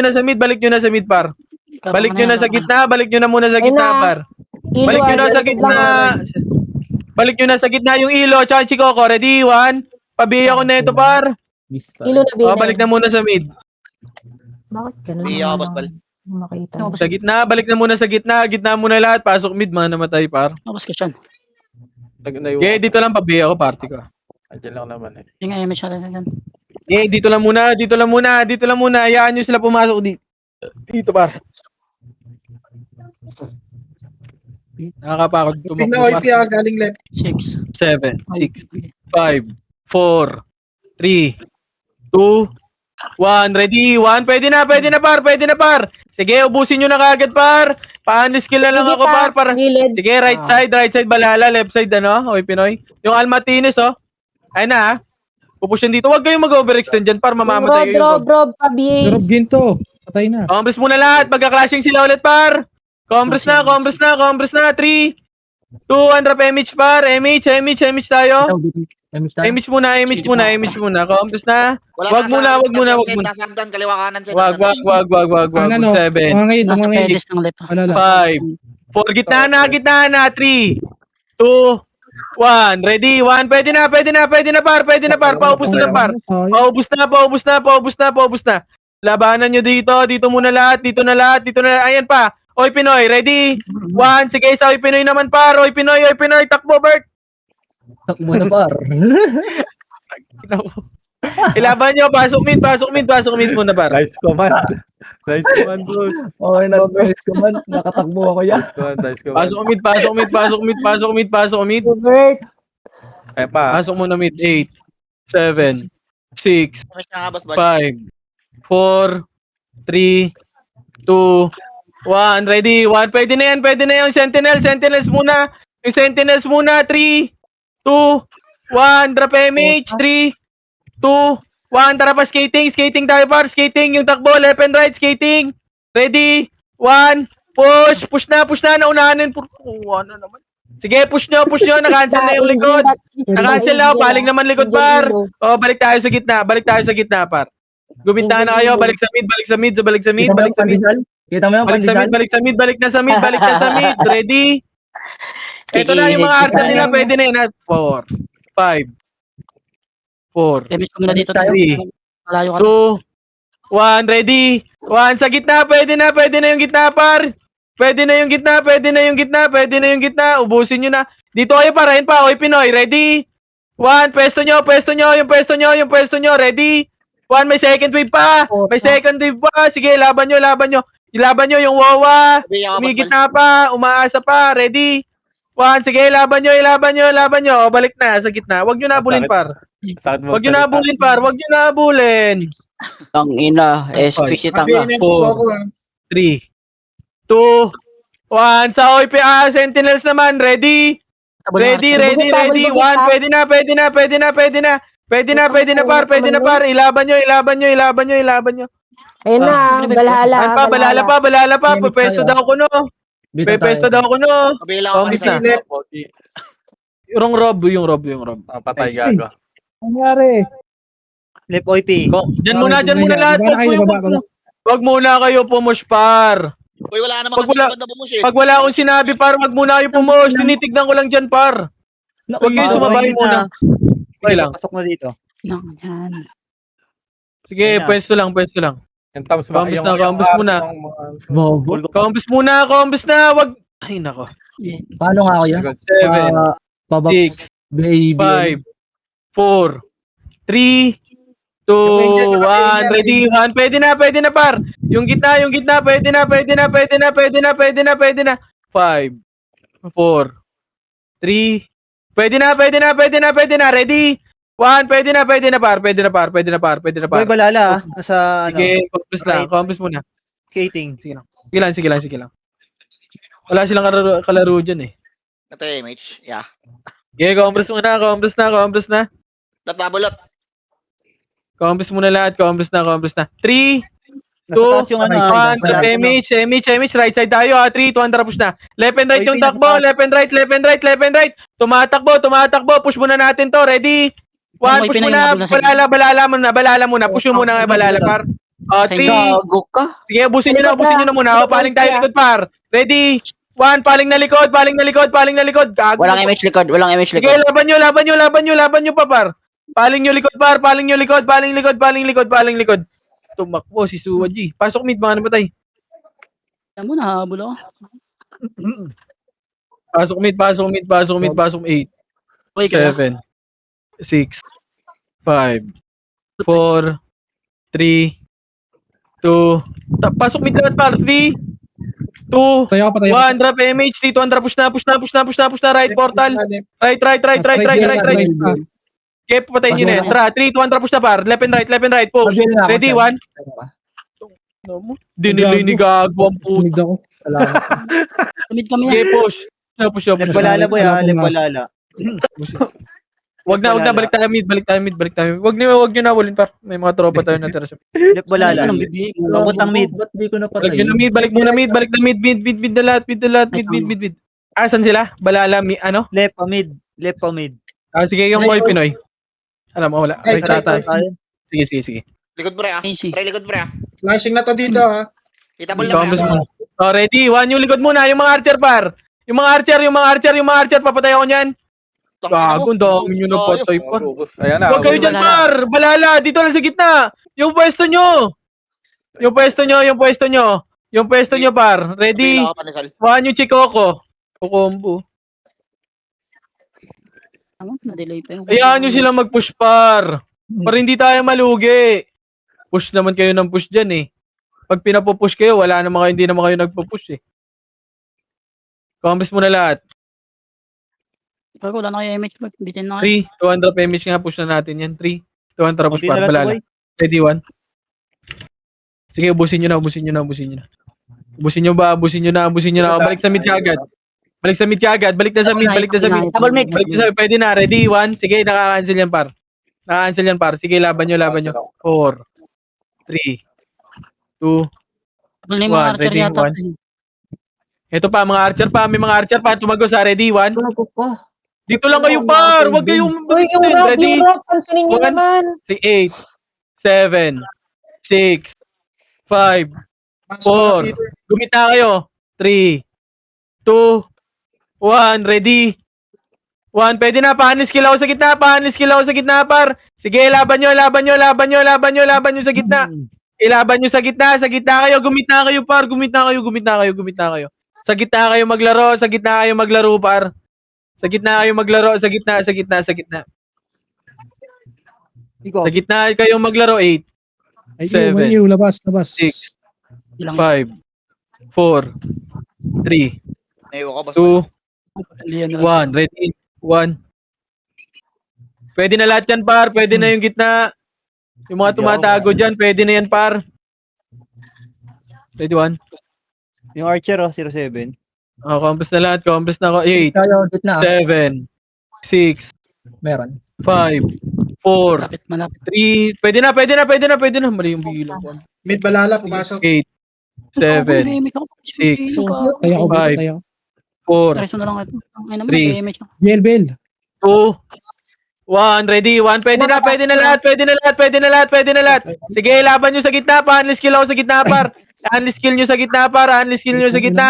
nyo na sa gitna. Par. Balik nyo na sa gitna yung ilo. Tsaka Chikoko. Ready? 1. Pabiya ko na ito par.
Ilo na
Balik na muna sa mid.
Bakit ganun?
Hindi ako bot bal.
Makita.
Sa gitna, balik na muna sa gitna. Gitna muna lahat. Pasok mid, mga namatay par.
Tapos ka siyan.
Okay, dito lang pabiya ako, party ko.
Andiyan lang naman eh.
Yung image natin yan.
Okay, dito lang muna, dito lang muna, dito lang muna. Hayaan nyo sila pumasok dito. Dito par. Nakakapakot
Tingnan ko,
tumakbo.
OIP galing left.
6.
7, 6, 5, 4, 3, 2, 1. Ready? 1. Pwede na par. Pwede na par. Sige, ubusin nyo na kagad par. Paaniskill na lang ako par. Para...
Gilid.
Sige, right side balala, left side ano, Oy Pinoy. Yung Almatines oh. Ayun na ah. Pupushin dito. Huwag kayong mag-overextend dyan par mamamatay kayo.
Rob, pa-BA.
Rob Ginto. Patay na.
Compress muna lahat. Magka-clashing sila ulit par. Compress na. 3, 2, 1 drop MH par. MH tayo. MH muna. Compress na. Wag muna.
Nasagdan, kaliwa kanan siya.
Wag.
Kanan, no?
7,
Umangay,
Nasa
umangay.
pedest ng left.
Alala.
5, 4, gitna na. 3, 2, 1. Ready? 1. Pwede na par. Paubos na lang par. Paubos na. Labanan nyo dito. Dito muna lahat. Dito na lahat. Ayan pa. Oy Pinoy, ready? 1. Sige, sa Oy Pinoy naman par. Oy Pinoy. Takbo, Bert.
Takbo na par.
Ilaban nyo. Pasok mid muna par.
Nice command. Nice command, boss.
Okay, nag-press ko man. Nakatakbo ako yan.
Nice command.
Pasok mid.
Robert.
Kaya pa.
Pasok muna mid. 8, 7, 6,
Mas nakabot bal.
5, 4, 3, 2, 1. Ready? 1. Pwede na yan. Sentinels muna. Yung Sentinels muna. 3, 2, 1. Drop MH. 3, 2, 1. Tara pa skating tayo par. Skating yung takbo. Left and right. Skating. Ready? 1. Push na. Naunahanin. Ano naman. Sige, push nyo. Nakancel na yung likod. Nakancel na. Paling naman likod par. O, balik tayo sa gitna par. Guminta na kayo. Balik sa mid.
Kita mo yung pandesal?
Balik sa mid. Ready? Ito na yung mga archer nila. Pwede na yun. 4, 5, 4,
Image ko muna dito tayo.
3,
Malayo ka.
2, 1. Ready? 1 sa gitna. Pwede na yung gitna par. Pwede na yung gitna. Ubusin nyo na. Dito kayo pa. Rain pa. Oy Pinoy. Ready? 1. Pwesto nyo. Yung pwesto nyo. Ready? 1. May second wave pa. Sige, laban nyo yung Wawa. Umigit na pa. Umaasa pa. Ready? 1. Sige, laban nyo. O, balik na sa gitna. Huwag nyo na abulin par. Huwag nyo na abulin.
Ang ina, SPC tanga.
Sabihin ko ako
3, 2, 1. Sa OIP, Sentinels naman. Ready? Ready. 1. Pwede na par. Ilaban nyo.
Ayun na, balhala
pa. Pepesto daw ko no.
Kabila ko
Kompis
kasi.
na. Yung Rob.
Patay gago.
Nangyari.
Left OIP.
Diyan muna lahat. Wag muna kayo pumush par.
Uy, wala naman kasi banda bumush eh.
Pag wala akong sinabi par, wag muna kayo pumush. Tinitignan ko lang dyan par. Huwag kayo sumabay muna. Sige lang.
Pasok na dito.
Yan.
Sige,
Ayun na.
pwesto lang.
Yung thumbs ba?
Compis muna.
Bobo.
Compis na. Wag. Ay, nako.
Paano nga ako yan?
7,
Babak.
6,
Baby.
5, 4, 3, 2, 1. Ready? 1. Pwede na par. Yung gitna. Pwede na. 5, 4, 3. Pwede na. Ready? 1. Pwede na par.
Boy, balala nasa
Sige, compis muna.
skating.
Sige lang. Wala silang kalaro dyan eh.
Ito eh, MH. Yeah.
Okay, compis na.
Tatabulot.
Compis muna lahat. 3,
Nasa
2,
taas yung
1. MH, right side tayo. 3, 2, 1, tara push na. Left and right
Oy,
yung takbo.
pinasa-
Left and right. Tumatakbo. Push muna natin to. Ready? 1,
Oy,
push
pinay
muna.
yung nabula sa-
Balala muna. Push mo muna kay balala par. 3.
Gago ka.
Sige, ubusin nyo na muna. Paling tayo likod par. Ready? 1, paling na likod. Gago.
Walang image likod.
Sige, laban nyo pa par. Paling nyo likod. Tumakbo si Suwaji. Pasok mid, mga namatay.
Alam mo, nahabol ako.
Pasok mid, pasok mid, pasok mid, pasok 8,
Okay ka.
7, 6, 5, 4, 3, 2, pasok mid lahat par, 3, 2,
Patayo ka, patayo ka.
1, drop MH, dito, Andra, push na, right portal, right,
Right.
okay, patayin nyo na yan, Andra, 3, 2, Andra, push na par, left and right, push,
Mabil na ako,
ready,
sir.
1, dinilay ni Gago ang puto,
Tumig ako.
Salamat.
Tumid kami
okay,
yan.
push,
Left balala boy ha, left balala.
Wag na, balik tayo mid. Wag nyo na wulin par. May mga tropa tayo natira sa
Left balala.
Anong bibigay mo?
Pabutang mid.
Ba't di ko
Balik
napatay?
nyo na mid, balik muna mid, mid na lahat, mid. Asan sila? Balala, ano?
Left pa mid. Left pa mid.
Sige, yung boy Pinoy. Alam mo, wala.
Ay,
Right tatay.
Tayo.
Sige.
Likod pre ah.
Easy.
Pre, likod pre ah.
Flashing na to dito ha.
Hitable
Ikaw,
lang pre.
mo. Oh, ready? 1 yung likod muna, yung mga archer par. Yung mga archer, papatay ako niyan. Gago, dami nyo na patay par.
Ayan na.
Huwag kayo dyan par. Balala, dito lang sa gitna. Yung pwesto nyo par. Ready?
Ako panisal.
1 yung Chikoko. Kukombo.
Ano? Na-delay pa yung...
Hayaan nyo sila mag-push par. Para hindi tayo malugi. Push naman kayo ng push dyan eh. Pag pinapupush kayo, hindi naman kayo nagpo-push eh. Compass mo na lahat.
Ikaw, wala na kayo image. Bitin na kayo.
3, 200 image nga push na natin yan. 3, 200 push
Konti na
par.
lang to,
Balala.
boy.
Ready, 1. Sige, ubusin nyo na. Ubusin nyo na. Balik sa mid kaagad. Balik na sa mid.
Double mid.
Pwede na. Ready, 1. Sige, nakaka-cancel yan par. Sige, laban nyo. 4, 3, 2,
Double na yung mga
1.
archer
Ready,
yata.
1. Ito pa, mga archer pa. May mga archer pa. Tumagos ha. Ready, 1. Dito lang kayo par. Huwag kayong...
Uy, yung
Ready?
rock, pansinin nyo
One.
naman.
8, 7, 6, 5,
Pasok na
4.
Peter.
Gumit na kayo. 3, 2, 1. Ready? 1. Pwede na. Panis-kill ako sa gitna, par. Sige, laban nyo sa gitna. Ilaban nyo sa gitna kayo. Gumit na kayo, par. Gumit na kayo. Sa gitna kayo maglaro, par. Sa gitna kayo maglaro, 8,
Ay,
Seven.
labas.
6,
Ilang
5, 4, 3,
Naiwan ko boss.
2, 1. Ready? 1. Pwede na lahat yan, par. Pwede na yung gitna. Yung mga tumatago dyan, pwede na yan, par. Ready, 1.
Yung Archer 07.
Compass na lahat. Compass na ako. 8,
Tayo, gitna.
7, 6,
Meron.
5, 4,
malapit.
3. Pwede na. Mali yung bilang ko.
Mid balala, pumasok.
8, 7, 6,
Tayo ako,
Five.
tayo.
4,
Resto na lang ito. Ay naman,
Three.
nag-image ako.
Bell.
2, 1. Ready? 1. Pwede na lahat. Sige, laban nyo sa gitna. Pa-unless kill ako sa gitna, par. Unless kill nyo sa gitna, par.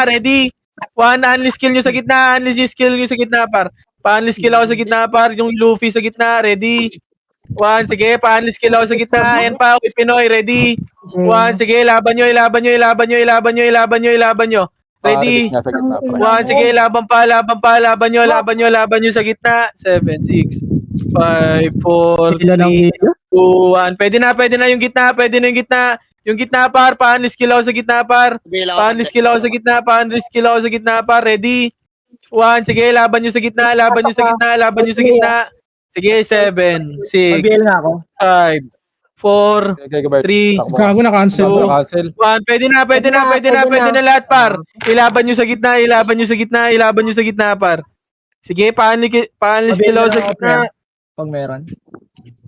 Ready? 1. Unless kill nyo sa gitna, par. Pa-unless kill ako sa gitna, par. Yung Luffy sa gitna. Ready? 1. Sige, pa-unless kill ako sa gitna. Ayan pa, okay, Pinoy. Ready? 1. Sige, ilaban nyo. Ready? 1. Sige, laban nyo sa gitna. 7, 6, 5, 4, 3, 2, 1. Pwede na yung gitna. Yung gitna, par. Pa-unless kill ako sa gitna, par. Pa-unless kill ako sa gitna, par. Ready? 1. Sige, laban nyo sa gitna. Sige, 7, 6,
Mabil na ako.
5, 4, 3,
Gago na cancel.
Two.
Cancel.
1. Pwede na lahat, par. Ilaban nyo sa gitna, par. Sige, pa-unless kill ako sa gitna.
Pag meron.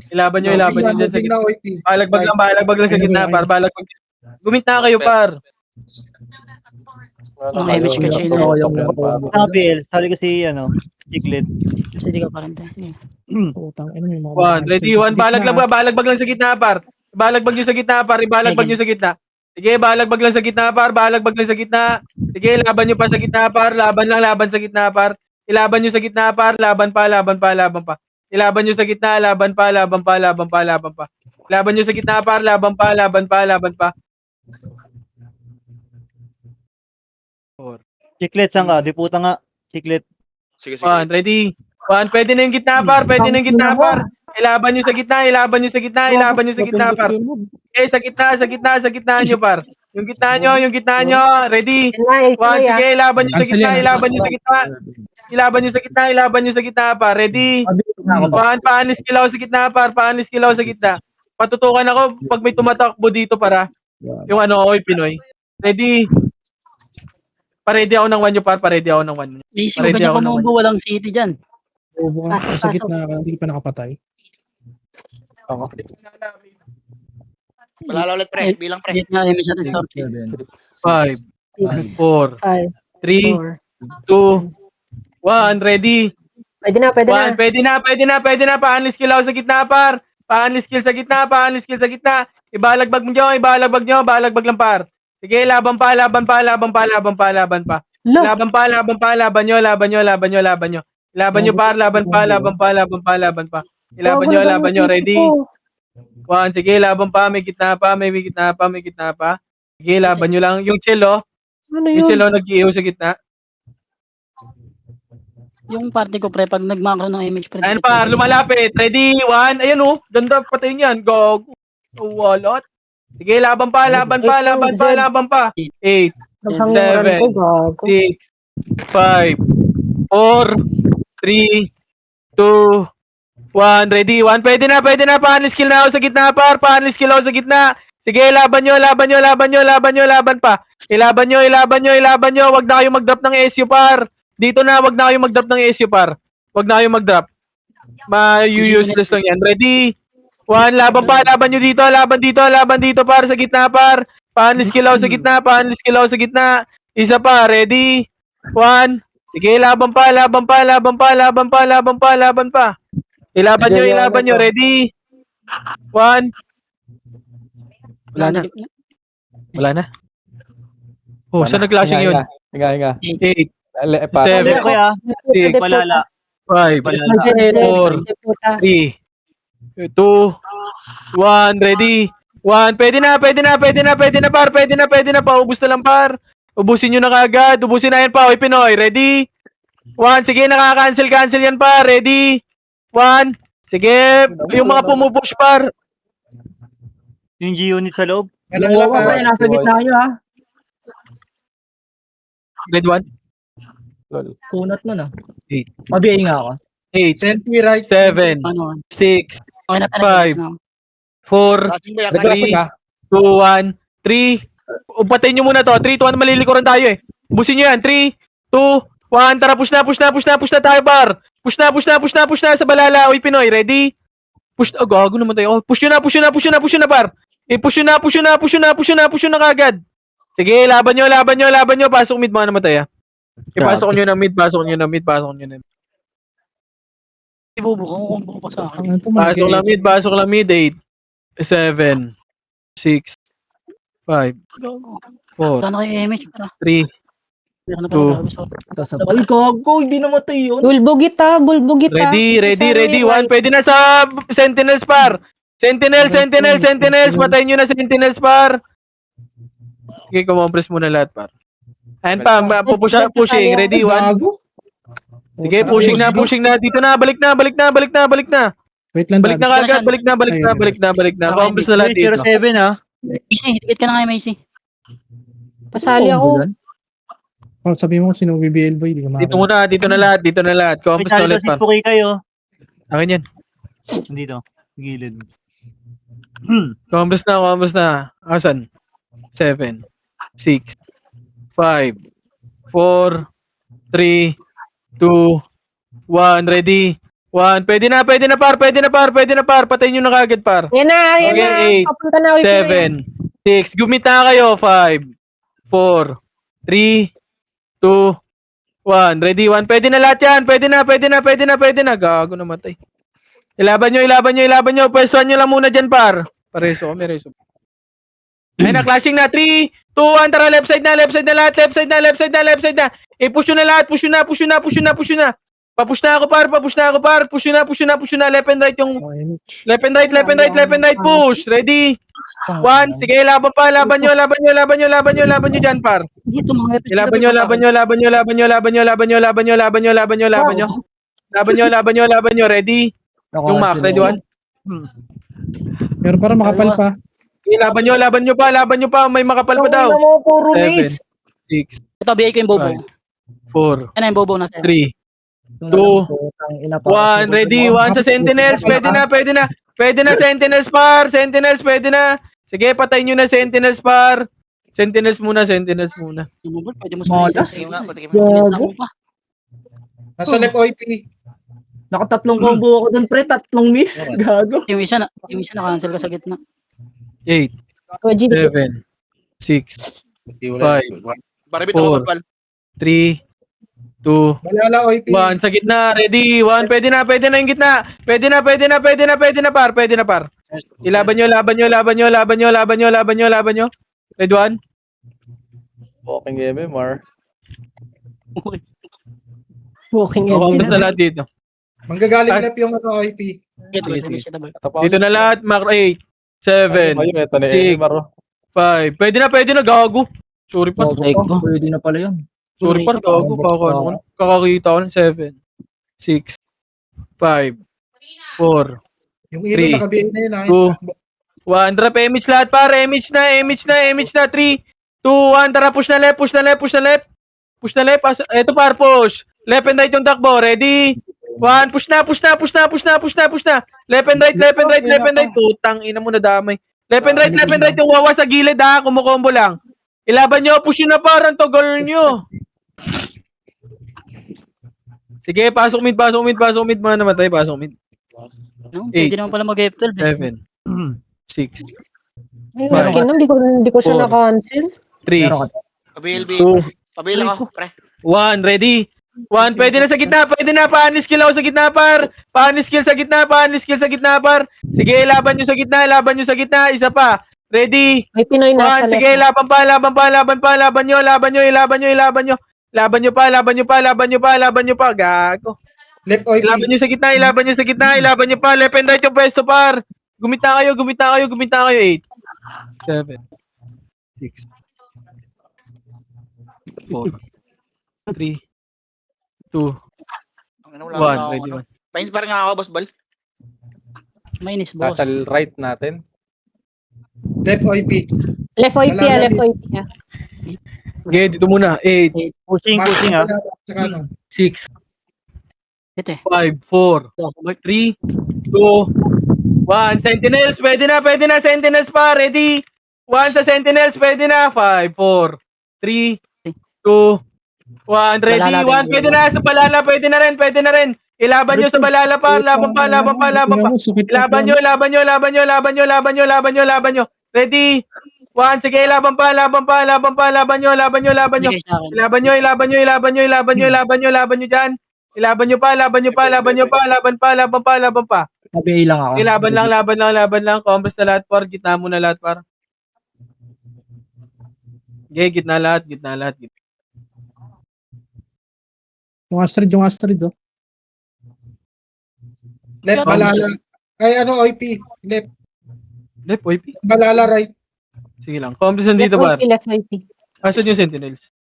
Ilaban nyo dyan sa gitna.
na OP.
Balagbag lang sa gitna, par. Gumit na kayo, par.
Ang image ka, Chino.
Oo, yung
Nabil, sali ko si Chiclet.
Kasi di ka parang tayo.
Putang ina, may mga
1. Ready? 1. Balagbag lang sa gitna, par. Balagbag nyo sa gitna. Sige, balagbag lang sa gitna, par. Sige, laban nyo pa sa gitna, par. Laban sa gitna, par. Ilaban nyo sa gitna, par. Laban pa. Ilaban nyo sa gitna, laban pa. Laban nyo sa gitna, par. Laban pa, laban pa, laban pa. 4.
Chiclet, saan ka? Diputa nga. Chiclet.
Sige, sige.
1, ready. 1, pwede na yung gitna, par. Pwede na yung gitna, par. Ilaban nyo sa gitna, ilaban nyo sa gitna, ilaban nyo sa gitna, par. Okay, sa gitna nyo, par. Yung gitna nyo, ready. 1, sige, ilaban nyo sa gitna, ilaban nyo sa gitna. Ilaban nyo sa gitna, ilaban nyo sa gitna, par. Ready. 1, paalis kilaw sa gitna, par. Paalis kilaw sa gitna. Patutukan ako pag may tumatakbo dito, para. Yung ano, oy, Pinoy. Ready. Paredy ako ng 1 nyo, par. Paredy ako ng 1 nyo.
Easy, huwag
Ready
ganyan
ako naman.
kumubo, walang city dyan.
Bobo ka
Pasok,
sa
pasok.
gitna ka, hindi pa nakapatay.
Palala ulit, pre. Bilang, pre.
Hit na image natin start.
5, 4,
5,
3,
4.
2, 1, ready.
Pwede na, pwede na.
1, pwede na. Paanlis kill ako sa gitna, par. Paanlis kill sa gitna. Ibalagbag nyo, balagbag lang, par. Sige, laban pa.
Lo,
Laban pa, laban nyo, par. Laban pa. Ilaban nyo, ready. 1, sige, laban pa. May gitna pa. Sige, laban nyo lang. Yung chill, oh.
ano
Yung
yun?
chill, oh, nag-iihaw sa gitna.
Yung party ko, pre, pag nag-macro ng image, pre.
Ayan, par, lumalapit. Ready, 1. Ayan, oh. Ganda, patayin yan. Go. Walot. Sige, laban pa. 8,
Naghangiran ko, gago.
6, 5, 4, 3, 2, 1. Ready, 1. Pwede na. Paanlis kill na ako sa gitna, par. Paanlis kill ako sa gitna. Sige, laban nyo. Laban pa. Ilaban nyo. Wag na kayo mag-drop ng SU, par. Dito na, wag na kayo mag-drop ng SU, par. Wag na kayo mag-drop. Ma-useless lang yan. Ready? 1, laban pa. Laban nyo dito. Laban dito, par. Sa gitna, par. Paanlis kill ako sa gitna. Isa pa. Ready? 1. Sige, laban pa. Ilaban nyo. Ready? 1. Wala na. Oh, saan nag-clashing yun?
Hinga.
8,
Sabi
7,
ko ya.
6,
Palala.
5,
Palala.
4, 3, 2, 1, ready. 1, pwede na, par. Pwede na, paubos na lang, par. Ubusin nyo na kagad. Ubusin na yan pa. Oy, Pinoy, ready? 1, sige, cancel yan, par. Ready? 1, sige, yung mga pumupush, par.
Yung G-unit sa loob.
Oo, pre, nasa gitna nyo, ha?
Red 1,
Kunat nun, ha?
8,
Mabiyay nga ako.
8,
Sentry right.
7,
Ano?
6,
Okay na tayo.
5, 4,
Flashing ba yan?
Nag-classic ka?
2, 1, 3. Patayin nyo muna to. 3, 2, 1, malilikuran tayo eh. Busin nyo yan. 3, 2, 1. Tara, push na tayo, par. Push na sa balala. Uy, Pinoy, ready? Push na. Oh, gago naman tayo. Oh, push nyo na, par. Push na kagad. Sige, laban nyo. Pasok mid, mga namatay ah. Pasok nyo na mid.
Ibubo ka, kukumbo pa sa akin.
Ang ito,
Pasok lang mid. 8, 7, 6, 5, 4,
Wala na kayo image, para.
3,
Meron na
Two.
pa.
Sasabal, gago, hindi namatay yun.
Bulbugit.
Ready. 1, pwede na sa Sentinels, par. Sentinels. Patayin nyo na Sentinels, par. Okay, kumompress muna lahat, par. Ayan pa, pushing. Ready, 1.
Gago.
Sige, pushing na. Dito na, balik na.
Wait lang,
Balik na
Dad.
kagad, balik na. Kumompress na lahat dito.
07 ha.
Easy, hit ka na nga, Macy.
Pasali ako.
Oh, sabi mo sino BBL boy, di ka
Dito muna, dito na lahat.
May
Kumompress na
sali
ulit,
si
par.
Puki kayo.
Akin yan.
Dito. Gilid.
Kumompress na. Asan? 7, 6, 5, 4, 3, 2, 1, ready. 1, pwede na, par. Patayin nyo na kagad, par.
Yan na.
Okay, 8,
Papunta na.
7, 6, gumit na kayo. 5, 4, 3, 2, 1. Ready, 1. Pwede na lahat yan. Pwede na. Gago namatay. Ilaban nyo. Pwestuhan nyo lang muna dyan, par. Pareso. Ayun na, clashing na. 3, 2, 1. Tara, left side na lahat. Push nyo na lahat. Push nyo na. Papush na ako par. Push na. Left and right yung
OMH.
left and right, push. Ready? 1, sige, laban nyo dyan, par.
Dito mga epic.
Laban nyo. Ready? Yung Mac, ready 1?
Meron para makapal pa.
Okay, laban nyo pa. May makapal pa daw.
Ano mo, puro
7,
miss.
6,
Ito, bigay ko yung bobo.
4,
Yan na yung bobo natin.
3, 2, 1, ready? 1 sa Sentinels. Pwede na, Sentinels par. Pwede na. Sige, patayin nyo na Sentinels par. Sentinels muna.
Yung mobile, pwede mo
Malas.
Patikim nga, patikim nga.
Gago.
Nasa left OIP.
Nakatatlong combo ako doon, pre. 3 miss. Gago.
Yung isa na-cancel ka sa gitna.
8,
O, GD.
7, 6, 5,
Parabit ako
4,
magpal.
3, 2,
Balala OIP.
1 sa gitna. Ready? 1, pwede na yung gitna. Pwede na par. Ilaban nyo. Ready 1?
Walking MMR.
Walking
Kukumbas na
in.
lahat dito.
Manggagaling left yung ano OIP.
Dito na lahat. Mark 8, 7,
Ayun, ito na
6,
MMR.
5. Pwede na, gago. Sorry pa.
Pwede na pala yun.
Sorry pa, gago. Kakakita ko ng 7, 6, 5, 4,
Yung ilo
3,
nakabihin na yun.
2, 1. Drop image lahat par. Image na. 3, 2, 1. Tara, push na left. Ito par, push. Left and right yung takbo. Ready? 1. Push na. Left and right. Tutang ina mo na damay. Left and right yung wawa sa gilid ha. Kumukombo lang. Ilaban nyo. Push nyo na par. Ang togol nyo. Sige, pasok mid. Mga namatay, pasok mid.
No, pwede naman pala mag-F12.
7, 6,
Ay, Markin, hindi ko siya
4.
na-cancel.
3,
Pabilb.
2,
Pabil ako, pre.
1, ready? 1, pwede na sa gitna, pa-honest kill ako sa gitna, par. Pa-honest kill sa gitna, par. Sige, laban nyo sa gitna, isa pa. Ready?
May Pinoy nasa
1, sige,
left.
laban nyo pa, gago.
Left OIP.
Ilaban nyo sa gitna, left and right yung pwesto, par. Gumita kayo, 8, 7, 6, 4, 3, 2,
Ano, wala
1, ready
ako.
1.
Pains parang nga ako, boss bal.
Mainis, boss.
Nasa right natin.
Left OIP.
Left OIP,
Balala
left
din.
OIP.
Okay, dito muna. 8,
Pushing ha.
Tsaka ano.
6,
Ito eh.
5, 4, 3, 2, 1. Sentinels, pwede na. Sentinels pa, ready? 1 sa Sentinels, pwede na. 5, 4, 3, 2, 1. Ready?
Balala
1,
din.
pwede na. Sa balala, pwede na rin. Ilaban nyo sa balala pa. Laban pa. Laban nyo. Ready? 1, sige, laban pa. Laban nyo.
Bigay sa akin.
Ilaban nyo dyan. Ilaban nyo pa.
Tabi lang ako.
Okay, laban lang. Combos na lahat, par. Gitna mo na lahat, par. Okay, gitna lahat.
Yung Astrid, oh.
Left balala. Ay ano OIP. Left.
Left, OIP.
Balala right.
Sige lang. Combos nandito,
Left
par.
OIP, left OIP.
Asan yung Sentinels?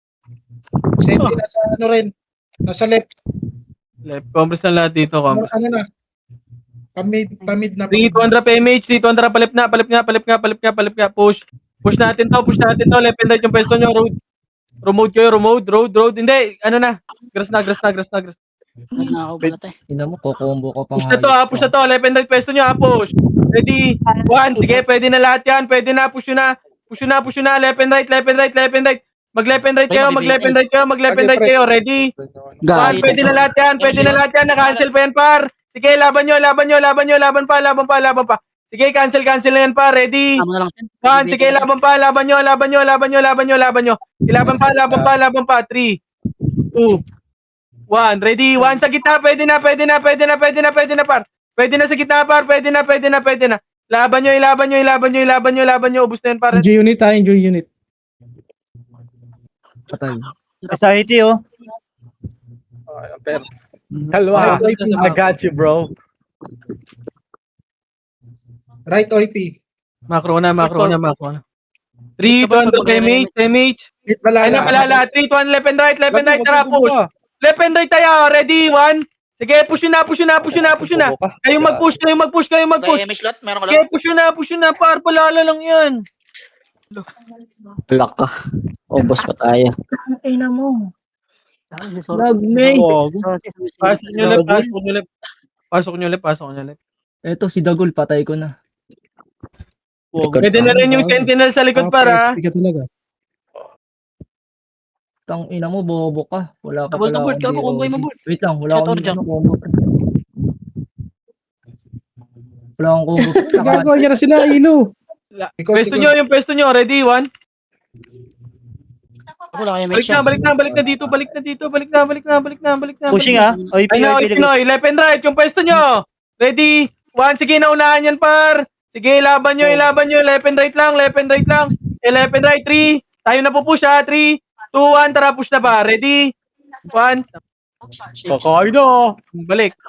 Same din nasa ano rin. Nasa left.
Left. Combos na lahat dito, combos.
Ano na. Pamid na.
3, 200 PMH. 3, 200 palip nga. Push natin to. Left and right yung pwesto nyo. Road. Hindi, ano na. Grass na.
Na ako pala tayo.
Ina mo, kukumbo ko pang
Push na to. Left and right pwesto nyo, push. Ready? 1, sige, pwede na lahat yan. Pwede na, push na. Left and right. Mag-left and right kayo. Ready? 1, pwede na lahat yan. Na-cancel pa yan, par. Sige, laban nyo. Laban pa. Sige, cancel na yan, par. Ready?
Tama na lang siya.
1, sige, laban nyo. Laban pa. 3, 2, 1. Ready? 1 sa gitna. Pwede na, par. Pwede na sa gitna, par. Pwede na. Laban nyo. Ubus na yan, par.
Enjoy unit.
patay.
Society oh.
Pero Kalwa.
Right,
I got you, bro.
Right OP.
Macro na. 3, 200 MH.
Hit
Ay na,
balala.
balala. 3, 2, 1, left and right,
Gago,
tara,
gago
push.
ka.
Left and right tayo, ready, 1. Sige, push yun na. Kayong mag-push.
Kay MH lot, meron ka
Sige,
lot.
push yun na, par, palala lang yan.
Alak ka. Ubos pa tayo.
Ang ina mo.
Nag-mate.
Pasok nyo left.
Eto si Dagul, patay ko na.
Pwede na rin yung sentinel sa likod para.
PSP ka talaga.
Tang ina mo, bobo ka. Wala ka
Double
pala
to board,
akong
gago, combo
DOD.
mo board.
Wait lang, wala
Shot
akong
or jump?
combo. Wala akong combo.
Gagawa niya na sila, Ilo.
Yung pwesto nyo, ready, 1.
Wala kayo make shot.
Balik na dito.
Pushing ah. OP,
Ay na,
OP.
Pinoy, left and right, yung pwesto nyo. Ready, 1, sige, naunahan yan, par. Sige, laban nyo, left and right lang. Left and right, 3. Tayo na po push ha, 3, 2, 1, tara, push na ba? Ready, 1.
Kakain na.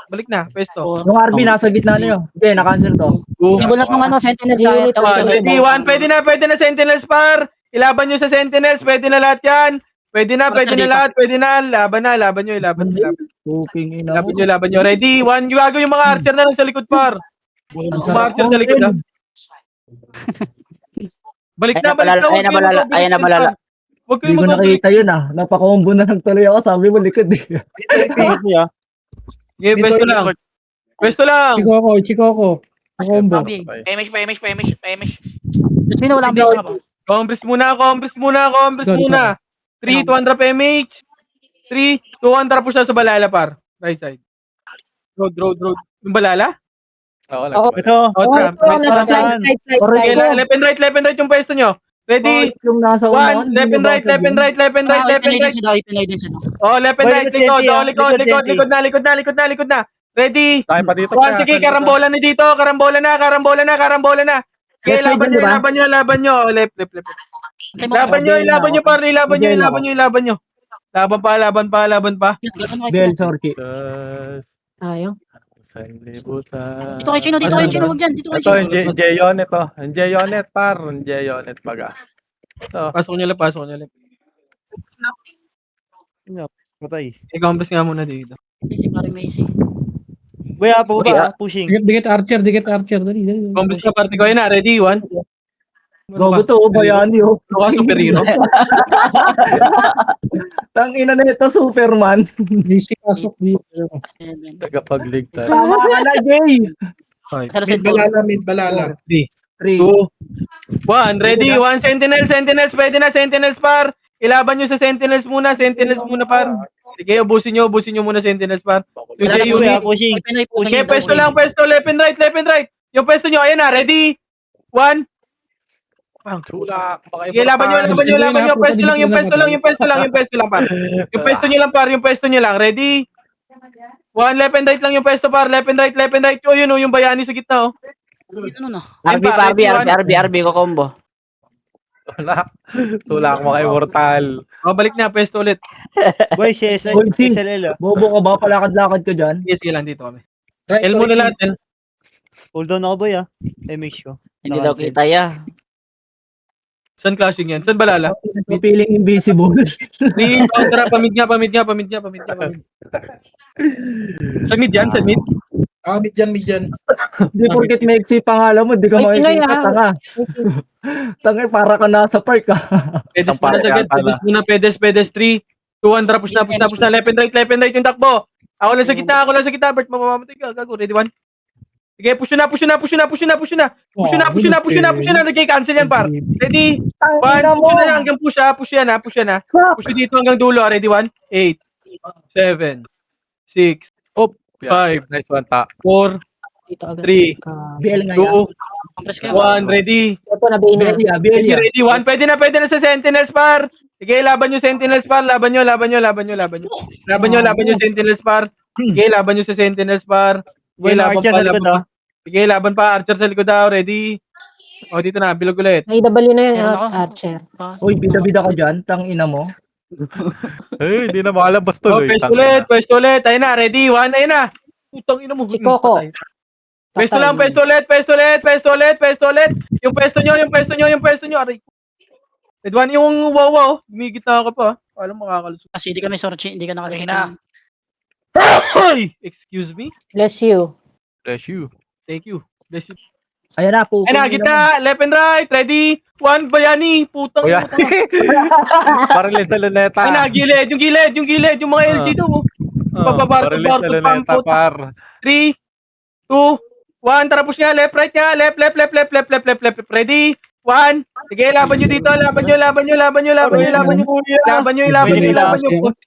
Balik na, pwesto.
Yung RB nasa gitna niyo. Okay, na-cancel to.
2,
Ibulat ng ano, sentinel sa
Unit
tawag sa
Ready, 1, pwede na sentinels, par. Ilaban nyo sa sentinels, pwede na lahat yan. Pwede na lahat, laban nyo.
Fucking ina mo.
Laban nyo. Ready, 1, gago yung mga archer na lang sa likod, par.
Ang
Mga
sarap
archer sa likod, ha. Balik na.
Ayan na balala.
Huwag
Hindi
kayong
ko nakita yun ah. Napakombo na nagtuloy ako. Sabi mo likod eh.
Okay, pwesto lang.
Chiko ako. Combo.
PMH.
Sino walang base ka ba?
Compress muna. 3, 200 PMH. 3, 200 push na sa balala, par. Right side. Road. Yung balala?
Oo.
Ito.
Trap.
Nasa side.
Okay, left and right yung pwesto nyo. Ready?
Bakit yung nasa unahan?
1, left and right.
Pinoy din siya.
Oh, left and right.
Likod, Senti,
Likod na. Ready?
Tayo pa dito.
1, sige, karambola na dito. Karambola na. Okay,
Left side yun, di ba?
laban nyo. Left. Laban nyo, par. Ilaban nyo. Laban pa.
Bell, sorry.
Ayaw.
Sanglibutan.
Dito kay Chino, wag dyan. Dito kay
Ito,
Chino.
J-Unit to. J-Unit, par. J-Unit baga.
Pasok nyo left.
Patay.
I-compress nga muna dito.
Si parang Macy.
Boy, pushing.
Dikit archer. Dali.
Compress ka, parte ko. Ayun na, ready, 1.
Gogo to, bayani oh.
Superhero.
Tang ina na ito, Superman.
Basic pasok dito.
Tagapagligtas.
Tama ka na, Jay.
5,
Mid balala.
3,
3.
2, 1. Ready, 1. Sentinels. Pwede na, sentinels, par. Ilaban nyo sa sentinels muna, par. Sige, ubusin nyo muna sentinels, par. Yung J-Unit.
Pushing.
Sige, pwesto lang, left and right. Yung pwesto nyo, ayan na, ready, 1.
Tulak.
Sige, laban nyo. Pwesto lang, par. Yung pwesto nyo lang, ready? 1, left and right lang yung pwesto, par. Left and right. O, yun, yung bayani sa gitna, oh.
RB ko combo.
Tulak mo kay Mortal.
O, balik na, pwesto ulit.
Boy, CSL.
Bolsi.
SLL ah.
Bobo ka ba? Palakad-lakad ka dyan.
Sige lang dito kami.
Right
El muna lahat, El.
Hold on ako, boy ah. MH ko.
Hindi daw kita ya.
Saan clashing yan? Saan balala?
Feeling invisible.
3, counter, pamid nga. Sa mid yan, sa mid.
Mid yan.
Hindi porket may exit pangalan mo, di ka
Ay, Pinoy,
makikita. Tanga. Tanga, para ka nasa park ah.
Pedes muna sagad. Pedes. 3, 200, push na. Left and right yung takbo. Ako lang sa gitna, Bert, mamamatay ka. Gago, ready, 1. Sige, push na. Nagki-cancel yan, par. Ready? 1, push na hanggang push yan ha. Push dito hanggang dulo. Ready, 1, 8, 7, 6, 5,
Nice one, ta.
4, 3,
BL nga yan.
2, 1, ready.
Ito na Bina.
Belia.
Ready, 1. Pwede na sa sentinels, par. Sige, laban nyo sentinels, par. Laban nyo sentinels, par. Sige, laban nyo sa sentinels, par.
Boy, Archer sa likod ah.
Sige, laban pa. Archer sa likod daw. Ready? O, dito na. Bilog ulit.
Ay, W na yan,
Meron ako.
Archer.
Uy, bida-bida ka dyan. Tang ina mo.
Hindi na makalabas
Oh,
tuloy.
pwesto ulit. Ayun na, ready, 1, ayun na. Putang ina mo.
Si Coco.
Patay. Pwesto lang, pwesto ulit. Yung pwesto nyo. Aray. Red one, yung wow. Gumigit na ako pa. Alam makakalusot.
Kasi hindi kami sorchi, hindi ka
Okay
nakakita.
na.
Ay! Excuse me?
Bless you.
Bless you.
Thank you. Bless you.
Ayan na, po.
Ayun na, gitna. Left and right. Ready? 1, bayani. Putang
Kuya.
ina.
Parilin sa luneta.
Ayun na, gilid. Yung mga LG daw. Papabar-
Parilin sa
pabar-
luneta,
pampot.
par.
3, 2, 1. Tara, push nga. Left, right nga. Left. Ready? 1. Sige, laban nyo dito. Laban nyo.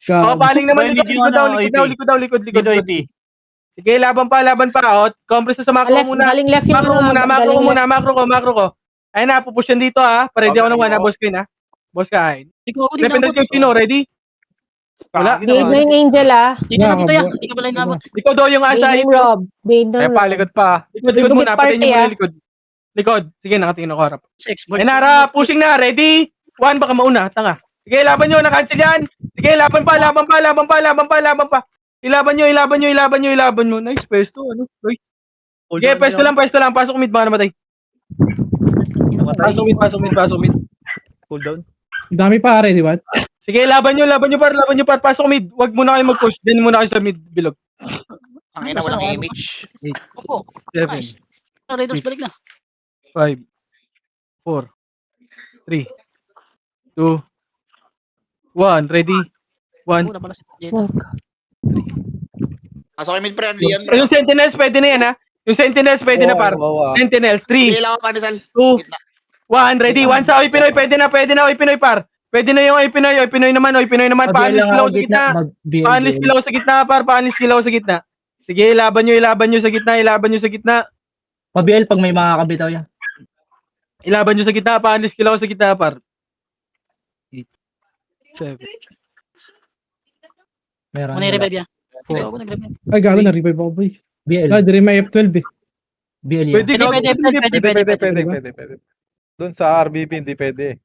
Oh, paling naman
Pwede
dito.
yung
Likod daw.
Dito, IP.
Sige, laban pa. Oh, compress na sa macro
Left,
muna.
galing left yung
Macro ko. Ayun na, pupush yan dito ha. Ready ako ng 1 ha, boss ko yun ha. Boss ka, ayun.
Ikaw ako din
Depende
nabot.
kayo, Pino. Ready? Wala.
Bade ng Angel
Dito na dito yan. Hindi ka pala nabot.
Ikaw daw yung
Bade
asa.
ng Rob. Bade ng
Eh,
Rob.
palikod pa.
Likod muna.
Bugit
Patayin nyo
party,
muna yung likod. Likod. Sige, nakatingin ako harap.
Si export.
Ayun na, Ra. Pushing na. Ready? 1, baka mauna. Tanga. Sige, laban nyo. Nakancel yan. Sige, laban pa. Ilaban nyo. Nice, pesto. Ano? Uy. Sige, pesto lang. Pasok mid, baka namatay. Pasok mid.
Cool down.
Ang dami pare, di ba?
Sige, laban nyo par. Pasok mid. Wag muna kayo mag-push. Then muna kayo sa mid bilog.
Ang ina, walang image.
Opo.
7,
Nice. Raiders balik na.
5, 4, 3, 2, 1. Ready? 1.
Una pala si Jetta.
Pasok kayo mid pre, Leon pre.
Yung Sentinels pwede na yan ha. Yung Sentinels pwede na par. Sentinels. 3,
Kailangan pa ni Sal.
2, 1. Ready? 1 sa Oy Pinoy. Pwede na Oy Pinoy par. Pwede na yung Oy Pinoy. Oy Pinoy naman. Paalis kilaw sa gitna. Paalis kilaw sa gitna par. Paalis kilaw sa gitna. Sige, ilaban nyo sa gitna.
Mabiel pag may makakabitaw yan.
Ilaban nyo sa gitna. Paalis kilaw sa gitna par. 8, 7,
Meron.
Muna i-revive yan.
Four.
Ikaw ako nag-revive.
Ay, gano'n na-revive ako, boy.
BL.
Ah, dire may F12 eh.
BL yan.
Pwede.
Pwede. Doon sa RBB, hindi pwede.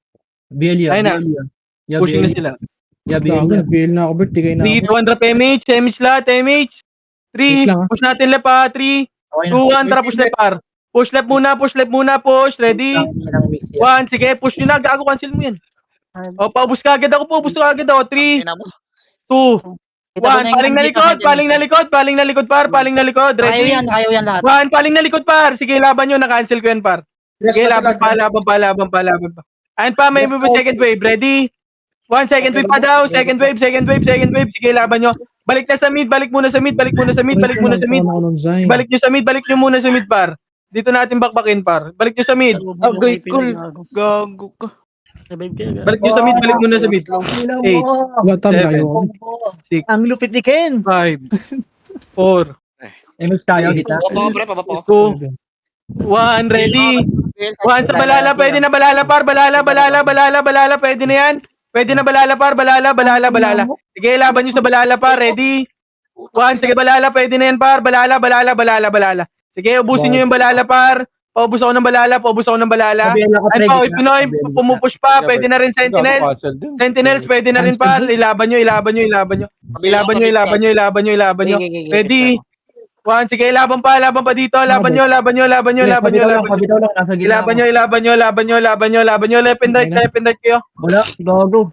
BL yan.
Ayun na.
BL yan. Yeah,
Pushing na
BL.
sila.
Yeah, BL
Gago,
yan.
nag-bail na ako, Bert. Tigay na
3,
ako.
200 MH. MH lahat. MH. 3.
Wait lang, ah.
Push natin left ha. 3,
Okay
2, 1. Tara, push left par. Push left muna. Push. Ready? 1. Sige, push nyo na. Gago, cancel mo yan. O, paubos ka agad ako. 3,
Ina mo.
2, 1. Paling na likod par. Ready?
Nakayaw yan lahat.
1. Paling na likod par. Sige, laban nyo. Na-cancel ko yan par. Sige, laban pa. Ayun pa, may second wave. Ready? 1 second wave pa daw. Second wave. Sige, laban nyo. Balik muna sa mid. Balik nyo muna sa mid par. Dito natin bakbakin par. Balik nyo sa mid.
Agay, cool.
Gago ka.
Revive kayo.
Balik muna sa mid. 8,
Wala tam na
7,
yun.
6,
Ang lupit ni Ken.
5, 4,
MS tayo, gitna.
Papa.
2, 1. Ready? 1 sa balala. Pwede na balala par. Balala. Pwede na yan. Pwede na balala par. Balala. Sige, laban nyo sa balala par. Ready? 1. Sige, balala. Pwede na yan par. Balala. Sige, ubusin nyo yung balala par. Paubos ako ng balala.
Mabiel ako,
Ay
pre,
pa, Oy
gitna.
Pinoy. Pumupush pa. Pwede na rin Sentinels.
Cancel din.
Sentinels, pwede na rin par. Ilaban nyo. Ready? 1. Sige, laban pa dito. Laban nyo.
Pabitaw lang, nasa gitna.
Ilaban nyo. Left and right kayo.
Wala, gago.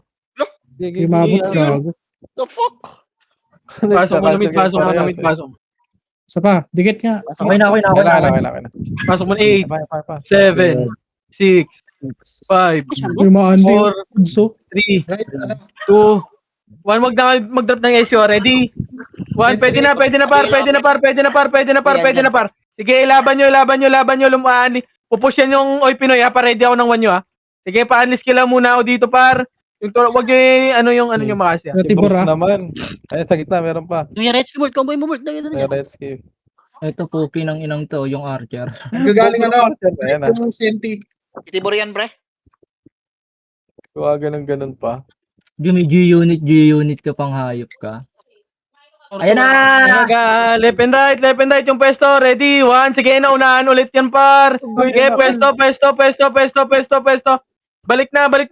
Hindi mabot, gago.
The fuck?
Pasok mo na mid. Pasok.
Isa pa, dikit nga.
Okay na.
Okay na.
Pasok mo na 8,
Pa.
7, 6, 5,
Yung mga andi.
4,
So,
3,
Right, ano?
2, 1. Wag na mag-drop ng SO. Ready? 1. Pwede na par. Sige, laban nyo. Lumaan. Pupush yan yung Oy Pinoy ha. Pa-ready ako ng 1 nyo ha. Sige, pa-unlist kila muna ako dito par. Wag nyo ano nyo makasya.
Si
Tibor
Bruce
ah.
naman. Ayun, sa gitna, meron pa.
Yung red skill, combo mo, Bert.
May red skill.
Ito po, pinang inang to, yung Archer.
Gagaling ano?
Ayan na.
Yung CNT.
Tibor yan pre.
Kuha ganun pa.
G-unit ka pang hayop ka. Ayan na!
Left and right yung pwesto. Ready? 1. Sige, naunahan ulit yan par. Sige, pwesto. Balik na. Huwag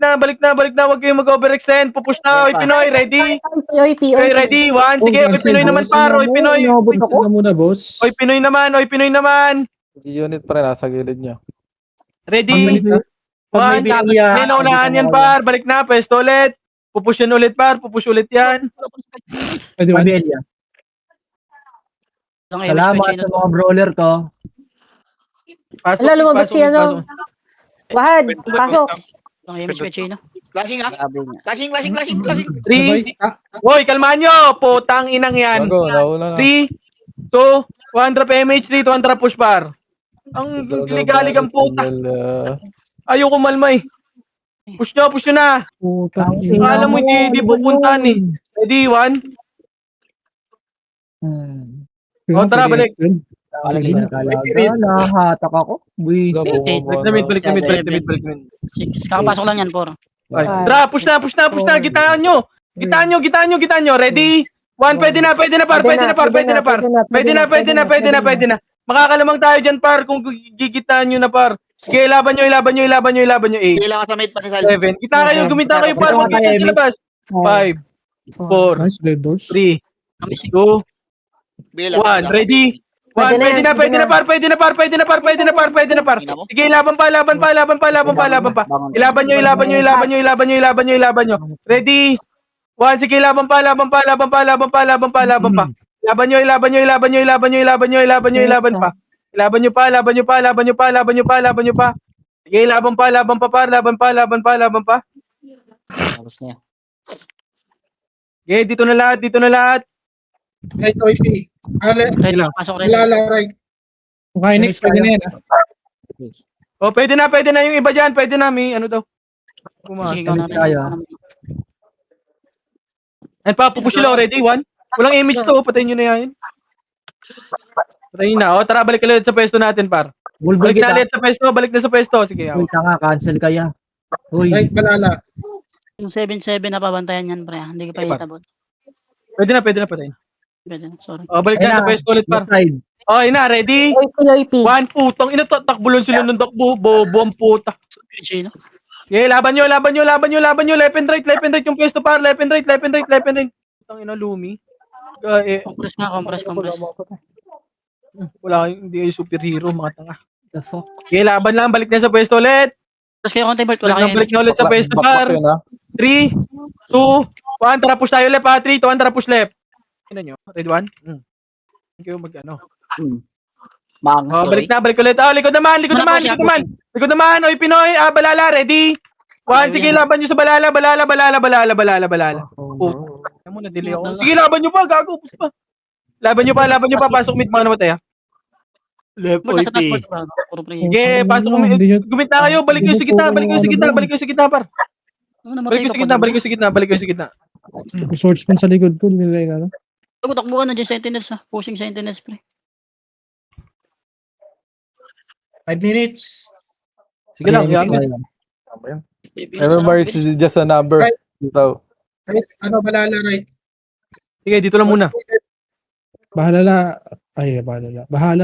kayong mag-overextend. Pupush na. Oy, Pinoy. Ready?
POP.
Okay, ready? One. Sige, Oy, Pinoy naman, par. Oy, Pinoy.
Inabot ako.
Cancel na muna, boss.
Oy, Pinoy naman.
Unit pa rin, nasa gilid niya.
Ready?
Pag
One.
may binangya,
Yan, naunahan yan, par. Balik na. Pwesto ulit. Pupush yan ulit, par. Pupush ulit yan.
Pwede one.
Pamilya.
Ang
Salamat sa mga brawler ko.
Pasok.
Ala, lumabas
pasok,
si ano.
pasok.
Wahad, pasok.
Ang image kay Chino.
Flashing ah.
Grabe nga.
Flashing.
Three. Hoy, kalmahan nyo. Putang inang yan.
Bago, nauna na.
3, 2, 1 drop MH, 3, 2 drop push par. Ang ligalig ang puta. Ayoko malma eh. Push nyo na.
Putang
Ang
ina.
Alam mo, hindi pupuntahan eh. Ready, 1. O, tara, balik.
Nahatak ako. Buwis.
Balik na mid.
6. Kakapasok lang yan, 4.
Tara, push na. Gitaan nyo. Ready? 1, pwede na par. Pwede na. Makakalamang tayo dyan, par, kung gigitaan nyo na, par. Sige, laban nyo. 8,
Kailangan ka sa mate pa ni Sal.
7. Kita kayo, gumita kayo, par. Huwag kayo sa labas. 5, 4,
Nice, Red Doors.
3, 2, 1. Ready? 1, pwede na par. Sige, laban pa. Ilaban nyo. Ready? 1, sige, laban pa. Laban pa. Ilaban nyo pa. Sige, laban pa.
Tapos niya.
Sige, dito na lahat.
Right, OP.
Ready, pasok ready.
Balala, right.
Okay, next. Pwede na yan.
O, pwede na yung iba dyan. Pwede na, may ano daw.
Sige, ikaw na.
And papupush sila already, 1. Walang image to, patayin nyo na yan. Patayin na. O, tara, balik ulit sa pwesto natin, par.
Bulbul
Balik na
kita.
ulit sa pwesto. Sige,
Uy, tanga, cancel kaya. Uy,
Right, balala.
Yung 7-7 na pabantayan yan, pre. Hindi ka pa hitabot.
Pwede na, patayin.
Pwede na, sorry.
O, balik na sa pwesto ulit, par.
side.
O, ina, ready?
POP.
1, putang ina, takbulan sila ng takbo. Bobo ang puta.
Kay Chino.
Okay, laban nyo. Left and right yung pwesto, par. Left and right. Putang ina, Lumi.
Compress.
Wala, hindi ay superhero, mga tanga.
The fuck?
Okay, laban lang. Balik na sa pwesto ulit.
Tapos kayo konti, Bert. Wala kayo
Balik na ulit sa pwesto, par. 3, 2, 1, tara push tayo left, ha? 3, 2, 1, tara push left. Ano nyo? Ready, 1? Thank you, mag-ano.
Maangas
Oh, balik ulit. Oh, likod naman. Oy, Pinoy, balala, ready? 1, sige, laban nyo sa balala. Oh, alam mo, na-delay ako. Sige, laban nyo pa, gago, upos pa. Laban nyo pa, pasok mid, mga namatay, ha?
Left
Bert, nasa taas,
OP.
Bert. Puro pre.
Sige, pasok mid. Gumit na kayo, balik kayo sa gitna, par. Balik kayo sa gitna.
Swordsman sa likod po. Nila yung ano.
Takbo ka na dyan, Sentinels ha. Pushing Sentinels, pre.
5 minutes.
Sige lang, yan.
Everybody is just a number. Dito.
Right, balala, right.
Sige, dito lang muna.
Bahala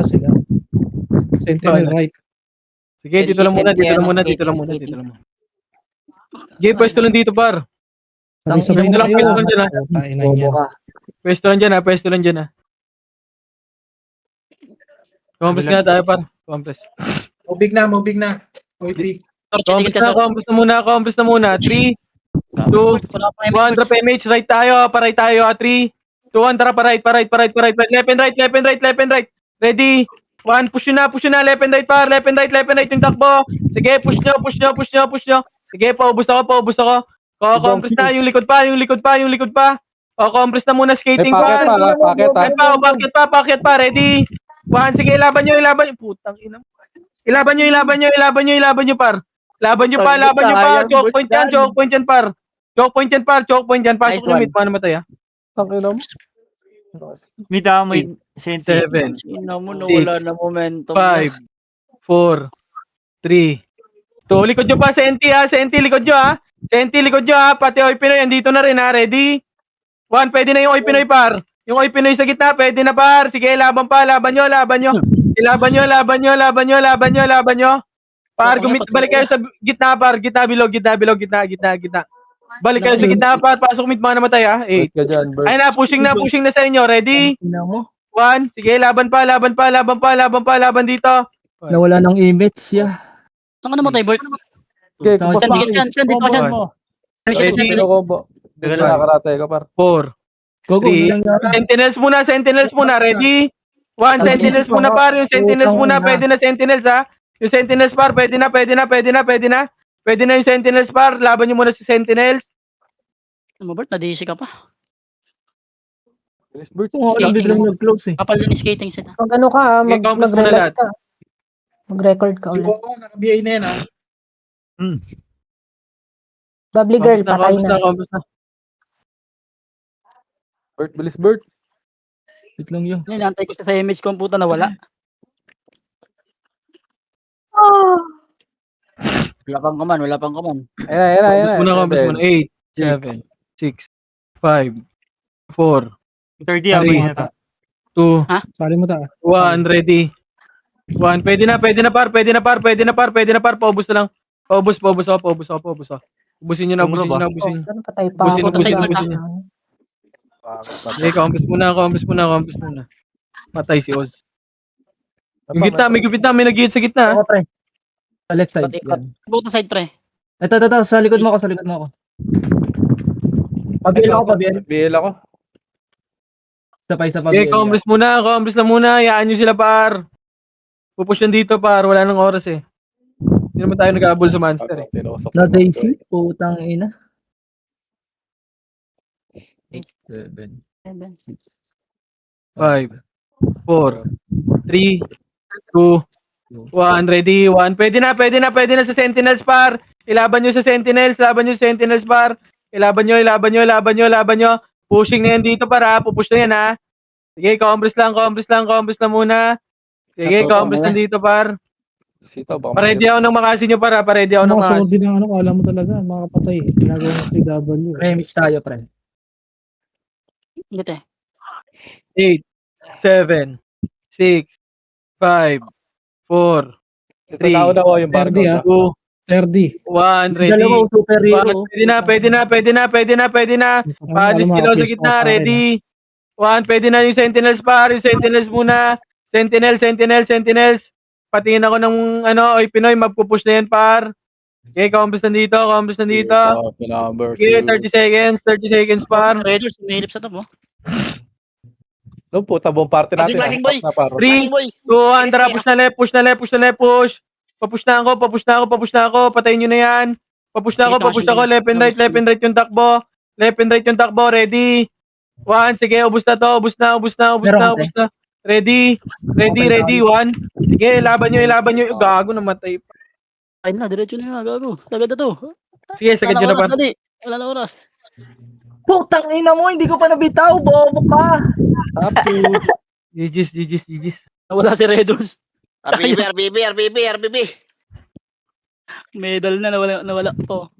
sila. Sentinel right.
Sige, dito lang muna. Sige, pwesto lang dito, par.
Sabay-sabay
Pwesto
na
lang,
kayo.
pwesto lang dyan, ha.
Kainan
Bobo
yan.
ka.
Pwesto lang dyan, ha. Kumampres nga tayo, par. Kumampres.
Moving na. OP.
Kumampres na muna. 3, 2, 1, drop MH, right tayo, pa-right tayo, 3, 2, 1, tara, pa-right, left and right, ready, 1, push nyo na, left and right, par, left and right yung takbo, sige, push nyo, sige, paubos ako, compress na, yung likod pa, compress na muna, skating pa, packet pa, ready, 1, sige, ilaban nyo, par, laban nyo pa, choke point yan, par. Choke point yan. Pasok nyo, mid, paano matay, ha?
May damay Sentinel.
7,
Sino mo,
6,
nawala na momentum.
5, 4, 3, 2. Likod nyo pa, Senti, likod nyo, ha? Pati Oy Pinoy, andito na rin, ha? Ready? 1, pwede na yung Oy Pinoy, par. Yung Oy Pinoy sa gitna, pwede na, par. Sige, laban nyo. Par, balik kayo sa gitna, par. Gitna, bilog, gitna. Balik kayo sa gitna, par. Pasok mid mga namatay, ha. 8.
Ka dyan, Bert.
Ayun na, pushing na sa inyo. Ready?
Ina mo.
1. Sige, laban dito.
Nawala ng image, yeah.
Saan ka namatay, Bert?
Okay, kung
Tapos
pas
Dikit yan, dito
Combo
yan.
mo.
Ready?
Ano combo? Hindi na nakarate ka, par.
4.
Go, go.
Three.
Walang yara.
Sentinels muna. Ready? 1. Sentinels muna, par. Yung sentinels muna. Pwede na sentinels, ha. Yung sentinels, par. Pwede na. Pwede na yung sentinels, par. Laban nyo muna si sentinels.
Ano, Bert? Na-DC ka pa.
Bilis, Bert.
Kung ako lang biglang nag-close eh.
Kapal yung skating set.
Mag ano ka,
Okay, compass mo na
mag-record
lahat.
ka. Mag-record ka
Sige
ulit.
ko, naka-BA na yan, ha?
Bubbly girl, patay na.
Compass na.
Bert, bilis, Bert.
Wait lang yun.
Yan, nantay ko siya sa image computer na wala. Wala pang kaman.
Ayan
Compass muna. 8, 7, 6, 5, 4,
30 ako yun.
2,
Sali mo ta.
1, ready. 1, pwede na par. Paubos na lang. Paubos ako. Ubusin nyo na.
Oh, ano, patay pa
Busin,
ako.
busin. Okay, compass muna. Patay si Oz. Yung gitna, may nag-hit sa gitna.
Ako, pre. Sa left side.
Ikot.
Yan.
Butong side, pre.
Ito. Sa likod mo ako. Pabiel ako.
BL ako.
Isa pa
Okay,
Pabiel.
compass na muna. Hayaan nyo sila par. Pupush yan dito par. Wala nang oras eh. Hindi naman tayo nag-aabol sa monster eh.
Tinusok
Na Daisy. Putang ina.
7,
5, 4, 3, 2, 1. Ready? 1. Pwede na sa Sentinels par. Ilaban nyo sa Sentinels par. Ilaban nyo. Pushing na yan dito para. Pupush na yan, ha. Sige, compass lang muna. Sige, compass na dito par.
Sita, baka
Paredy ako ng makasi nyo para. Paredy ako ng
Mga
makasi.
sword din ang ano, kala mo talaga, makapatay. Ginagawa mo si W.
Remix tayo, pre.
Gito eh.
8, 7, 6, 5, 4,
Ito na ako yung barko.
30 ah.
2,
30.
1. Ready?
Dalawa superhero.
Pwede na. Panis kilo sa gitna. Ready? 1. Pwede na yung sentinels par. Yung sentinels muna. Sentinels. Patingin ako ng Oy Pinoy. Magpupush na yan par. Okay, compass na dito. Okay, 30 seconds par.
Raiders, umihilip sa top, oh.
No, puta, buong party natin.
Laging boy.
Na, par.
3, 2, 1. Tara, push na left. Papush na ako. Patayin nyo na yan. Papush na ako. Left and right yung takbo. Ready? 1. Sige, ubus na to. Ubus na. Ready? 1. Sige, laban nyo. Gago, namatay.
Ay na, diretso na yun, gago. Sagad na to.
Sige, sagad nyo na par.
Wala na oras.
Putang ina mo, hindi ko pa nabitaw. Bobo ka.
Tapos,
GG's.
Nawala si Raiders.
RBB.
Medal na, nawala po.